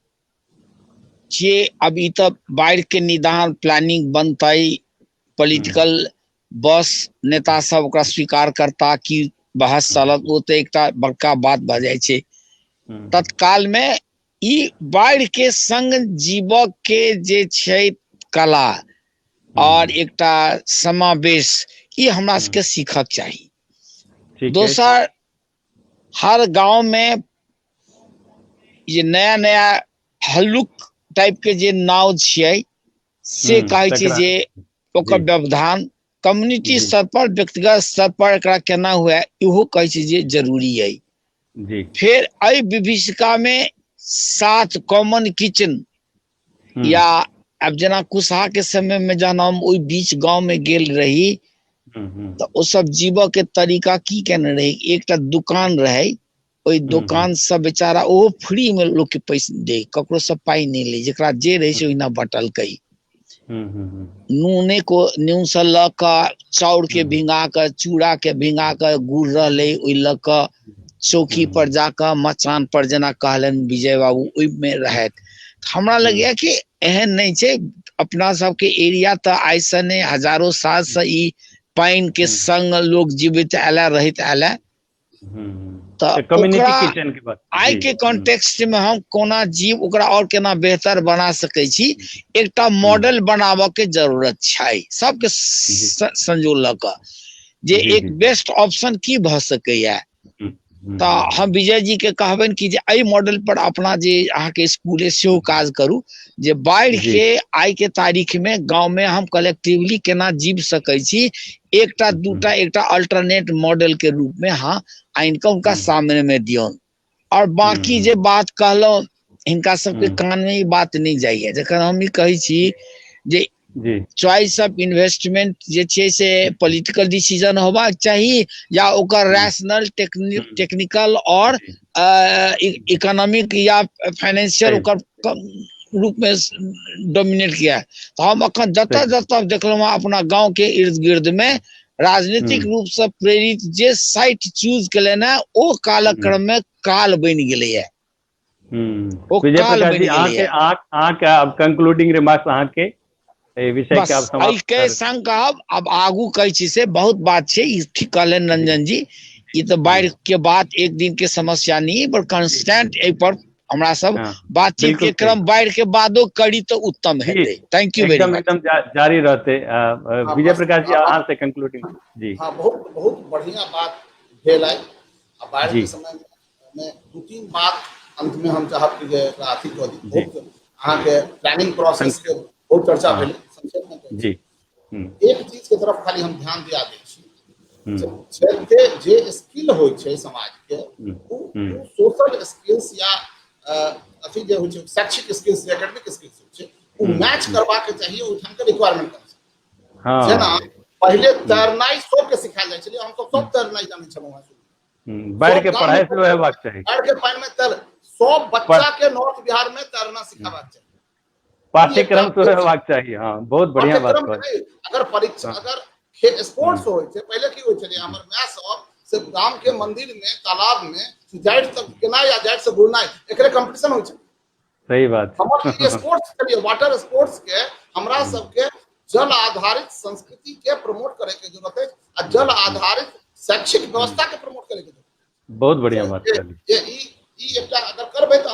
जे अभी तक बाढ़ के निदान प्लानिंग बनतै, पॉलिटिकल बस नेता सब ओकरा स्वीकार करता कि बहस चलत, वो तो एक बड़का बात भऽ जाइ छै। तत्काल में ई बाढ़ के संग जीवक के जे छै कला और एकटा समावेश, ई हमरा सबके सीखक चाहिए। दोसर, हर गांव में ये नया नया हल्लुक टाइप के जे नाव छियै से कहै छै जे ओकर व्यवधान कम्युनिटी स्तर पर, व्यक्तिगत स्तर पर एकरा केना हुए इहो कहै छै जे जरूरी है। फिर एहि विभीषिका में 7 कॉमन किचन, या अब जना कुशहा के समय में जहन हम ओहि बीच गांव में गेल रही तो ओ सब जीवो के तरीका की केने रही। एकटा दुकान रहे, ओहि दुकान से बेचारा ओहो फ्री में लोग के पैसा दे, ककरो से पाई नहीं ले, जेकरा जे रहे छै ओहिना बटल कई। नूने को न्यून से ल क, चाउर के भिंगा के, चूड़ा के भिंगा के, गुड़ रहले ओहि ल क चौकी पर जाकर मचान पर जेना कहलन विजय बाबू ओहि में रहत। हमरा लगे कि एहन नहीं छै। अपना सबके एरिया तो आइ से नहीं, हजारों साल से ई पाइन के संग लोग जीवित आला रहित आला। तो आइ के कॉन्टेक्स्ट में हम कोना जीव ओकरा और केना बेहतर बना सकै छी, एकटा मॉडल बनाबऽ के जरूरत छै सबके संजोल क, जे एक बेस्ट ऑप्शन की भ सकैया। तो हम विजय जी के कहबन कि जे एहि मॉडल पर अपना जे अहाँ के स्कूले सेहो काज करू, जे बाढ़ के आई के तारीख में गांव में हम कलेक्टिवली केना जीव सकै छी, एकटा दूटा एकटा अल्टरनेट मॉडल के रूप में हाँ आइन के उनका सामने में दियौन। और बाकी जे बात कहलो इनका सबके कान में ई बात नहीं जाइए, जखन हम ई कहै छी जे चॉइस ऑफ इन्वेस्टमेंट जे छै से पॉलिटिकल डिसीजन होबाक चाहिए, या ओकर रैशनल टेक्निकल और इकोनॉमिक या फाइनेंशियल ओकर रूप में डोमिनेट किया है। तो हम अखन जतऽ जतऽ देखलहुँ अपना गांव के इर्द गिर्द में राजनीतिक रूप से प्रेरित जे साइट चूज केलनि है, ओ कालक्रम में काल बन गेलै है। विजय प्रकाश जी, अहाँके कंक्लूडिंग रिमार्क्स अहाँके विषय के आप समाप्त के संग अब आगू कहै छी से बहुत बात छै। ई ठीक कहलन रंजन जी, ई तो बाढ़ के बाद एक दिन के समस्या नहीं, पर कांस्टेंट ए पर हमरा सब बातचीत के क्रम बाढ़ के बादो करी तो उत्तम हेतै। Thank you very much. एकदम जारी रहते। विजय प्रकाश जी, अहाँ से कंक्लूडिंग। जी हाँ, बहुत बहुत बढ़िया बात भेल है। बाढ़ के समय में 2-3 बात अंत में हम चाहब कि जे अथी कऽ दी, बहुत अहाँ के प्लानिंग प्रोसेस के बहुत चर्चा भेल संक्षेप में। जी एक चीज के तरफ खाली हम ध्यान दिया दै छी, जे स्किल होइ छै समाज के, वो सोशल स्किल्स या अथी जे होइ छै शैक्षिक स्किल्स, एकेडमिक स्किल्स होइ छै, वो मैच करबा के चाहिए ओहिठाम के रिक्वायरमेंट अनुसार। जेना पहले तैरनाई सबके सिखाएल जाइ छलै, हम सब तैरनाई जानै छलहुँ हैं। बाढ़ के पढ़ाई से हेबाक चाही, बाढ़ के पानी में तैर सब बच्चा के नॉर्थ बिहार में तैरना सिखाना चाहिए, पाठ्यक्रम तो रहबाक चाहिए। हाँ, बहुत बढ़िया बात है। अगर परीक्षा अगर स्पोर्ट्स हो पहले की हो चलिए हमर मैच सब से गांव के मंदिर में तालाब में जाइट तक केना या जाइट से बुलना एकरे कंपटीशन होय छै। सही बात। हमर स्पोर्ट्स चलिए वाटर स्पोर्ट्स के हमरा सबके जल आधारित संस्कृति के प्रमोट करे के जरूरत है आ जल आधारित शैक्षिक व्यवस्था के प्रमोट करे के जरूरत है। बहुत बढ़िया बात कहली। ई एकटा अगर करबै त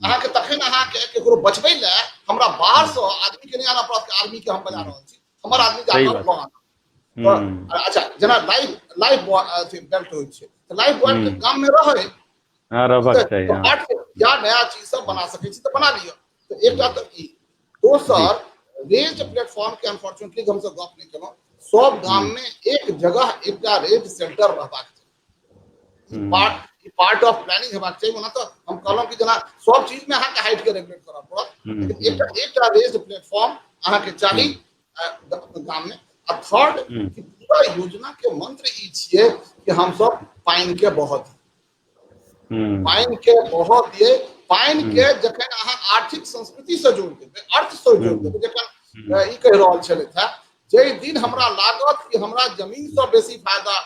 अहाँ के तखन अहाँ के केकरो बचबै ले हमरा बाहर से आदमी के नहीं आना पड़त कि आर्मी के हम बजा रहल छी, हमर आदमी जाकर लगा। अच्छा जना लाइफ बेल्ट होय छै त लाइफ बेल्ट के काम में रहै हां रहबाक चाहिए। या नया चीज सब बना सकै छी त बना लियो। तो एकटा त ई दोसर रेज प्लेटफॉर्म के अनफॉर्चुनेटली हम सब गप नहीं केलौ, सब गांव में एक जगह एकटा रेज सेंटर रहबाक चाहिए। पार्ट ऑफ प्लानिंग हेबाक चाहिए। ओना तो हम कहलहुं कि जना सब चीज में अहाँ के हाइट के रेगुलेट करऽ पड़त, लेकिन एकटा रेज प्लेटफॉर्म अहाँ के चाही गांव में। आ थर्ड कि पूरा योजना के मंत्र ई छियै कि हम सब पानी के बहुत पानी के बहुत दिए, पानी के जखन अहाँ आर्थिक संस्कृति से जोड़ देबै, अर्थ से जोड़ देबै, जखन ई कहि रहल छलै था जे दिन हमरा लागत कि हमरा जमीन से बेसी फायदा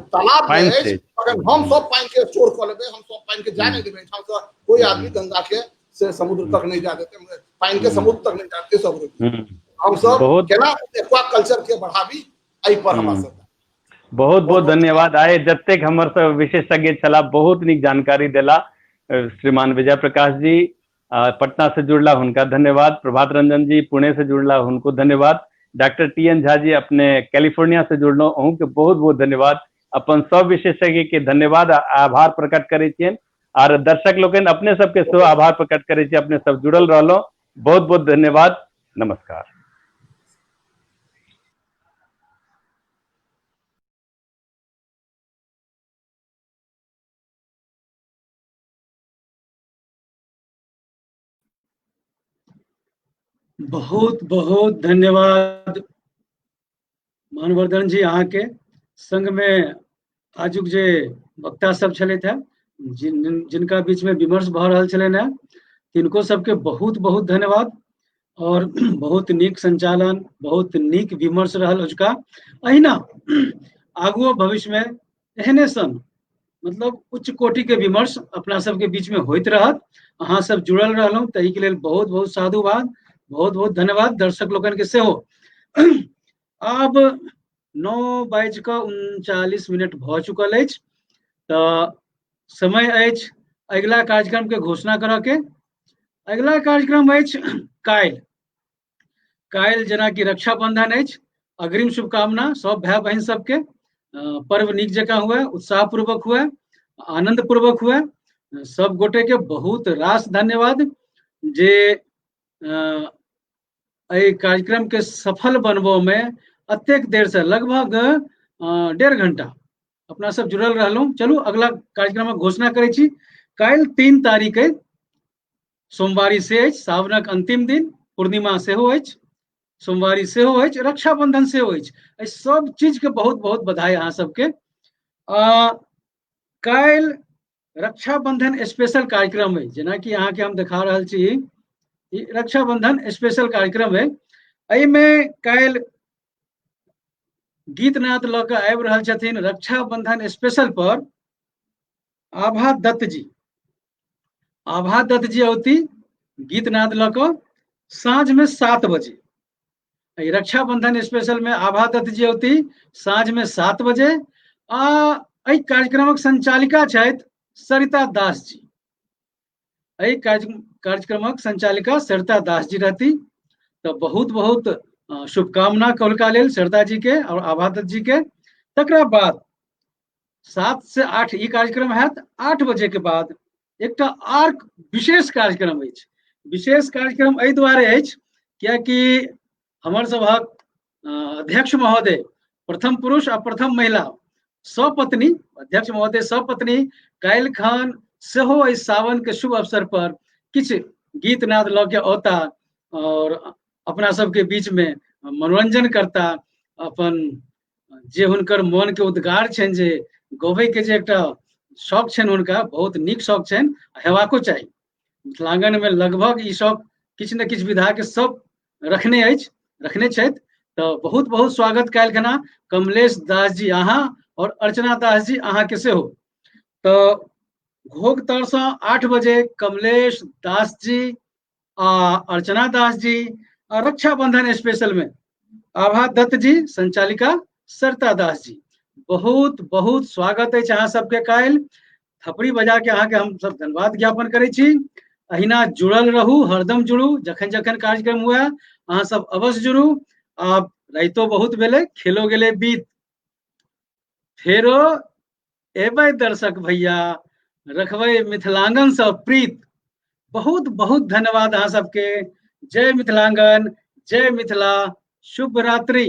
तालाब में है, अगर हम सब पानी के स्टोर कर लेबै, हम सब पानी के जा नहीं देबै, ठाम से कोई आदमी गंगा के से समुद्र तक नहीं जा देते, पानी के समुद्र तक नहीं जाते सब। हम सब केना एक्वा कल्चर के बढ़ाबी एहि पर हमरा सब। बहुत बहुत धन्यवाद। आए जतेक हमर सब विशेषज्ञ छला बहुत निक जानकारी देला। श्रीमान विजय प्रकाश जी पटना से जुड़ला हुनका धन्यवाद, प्रभात रंजन जी पुणे से जुड़ला हुनको धन्यवाद, डॉक्टर टी.एन. झा जी अपने कैलिफोर्निया से जुड़लो अहूँ के बहुत बहुत धन्यवाद। अपन सब विशेषज्ञ के धन्यवाद आभार प्रकट करे छियन और दर्शक लोगन अपने सबके सेहो आभार प्रकट करे छी, अपने सब जुड़ल रहलो। बहुत बहुत धन्यवाद। नमस्कार। बहुत बहुत धन्यवाद मानवर्धन जी। अहाँ के संग में आजुक जे वक्ता सब छले थे जिनका बीच में विमर्श भ रहल छले ने, तिनको सबके बहुत बहुत धन्यवाद। और बहुत नीक संचालन, बहुत नीक विमर्श रहल अजुका। अहिना आगुओ भविष्य में एहने सन मतलब उच्च कोटि के विमर्श अपना सबके बीच में होइत रहत। अहाँ सब जुड़ल रहलहुँ ताहि के लेल बहुत बहुत साधुवाद, बहुत बहुत धन्यवाद। दर्शक लोगन के सेहो। अब 9:39 भ चुकल अछि, तो समय अछि अगला कार्यक्रम के घोषणा करऽ के। अगला कार्यक्रम अछि काल्हि जेना कि रक्षाबंधन अछि। अग्रिम शुभकामना सब भाई बहन सबके। पर्व नीक जकाँ हुए, उत्साह पूर्वक हुए, आनंद पूर्वक हुए। सब गोटे के बहुत रास धन्यवाद जे एहि कार्यक्रम के सफल बनबो में अतेक देर से लगभग 1.5 घंटा अपना सब जुड़ल रहलहुँ। चलू अगला कार्यक्रम घोषणा करै छी। काल्हि 3 तारीख सोमवारी से अछि, सावनक अंतिम दिन, पूर्णिमा सेहो अछि, सोमवारी सेहो अछि, रक्षाबंधन सेहो अछि। एहि सब चीज के बहुत बहुत बधाई अहाँ सबके। काल्हि रक्षाबंधन स्पेशल कार्यक्रम है, जेना कि अहाँ के हम देखा रहल छी रक्षाबंधन स्पेशल कार्यक्रम है। एहिमे काल्हि गीत नाद लऽ कऽ आबि रहल छथिन रक्षाबंधन स्पेशल पर आभा दत्त जी। आभा दत्त जी औती गीत नाद लऽ कऽ साँझ में 7 बजे। रक्षाबंधन स्पेशल में आभा दत्त जी औती साँझ में 7 बजे। एहि कार्यक्रमक संचालिका छथि सरिता दास जी। एहि कार्यक्रमक संचालिका सरिता दास जी रहती। तो बहुत बहुत शुभकामना कौलका लेल सरिता जी के और आभा दत्त जी के। तकरा बाद 7 से 8 ई कार्यक्रम हैत। 8 बजे के बाद एकटा आर विशेष कार्यक्रम अछि। विशेष कार्यक्रम एहि दुआरे अछि कियाकि हमर सभक अध्यक्ष महोदय, प्रथम पुरुष आ प्रथम महिला सपत्नी, अध्यक्ष महोदय सपत्नी काल्हि खन सेहो एहि सावन के शुभ अवसर पर किछु गीत नाद लऽ के औता और अपना सबके बीच में मनोरंजन करता। अपन जे हुनकर मन के उद्गार छनि जे गबै के जे एकटा शौक छनि हुनका, बहुत नीक शौक छनि, हेबाको चाही। मिथिलांगन में लगभग ई शौक किछु ने किछु विधा के सब रखने छथि। तो बहुत बहुत स्वागत कैलखना कमलेश दास जी अहाँ और अर्चना दास जी अहाँ के सेहो। तो घोघतर से 8 बजे कमलेश दास जी आ अर्चना दास जी आ रक्षाबंधन स्पेशल में आभा दत्त जी, संचालिका सरता दास जी, बहुत बहुत स्वागत है अहाँ सबके। काल्हि थपड़ी बजा के अहाँ के हम सब धन्यवाद ज्ञापन करै छी। अहिना जुड़ल रहू, हरदम जुड़ू, जखन जखन कार्यक्रम हुए अहाँ सब अवश्य जुड़ू। आब राइतो बहुत भेले, खेलो गेले बीत, फेरो एबै दर्शक भैया, रखबै मिथिलांगन से प्रीत। बहुत बहुत धन्यवाद अहाँ सबके। जय मिथिलांगन, जय मिथिला, शुभ रात्रि।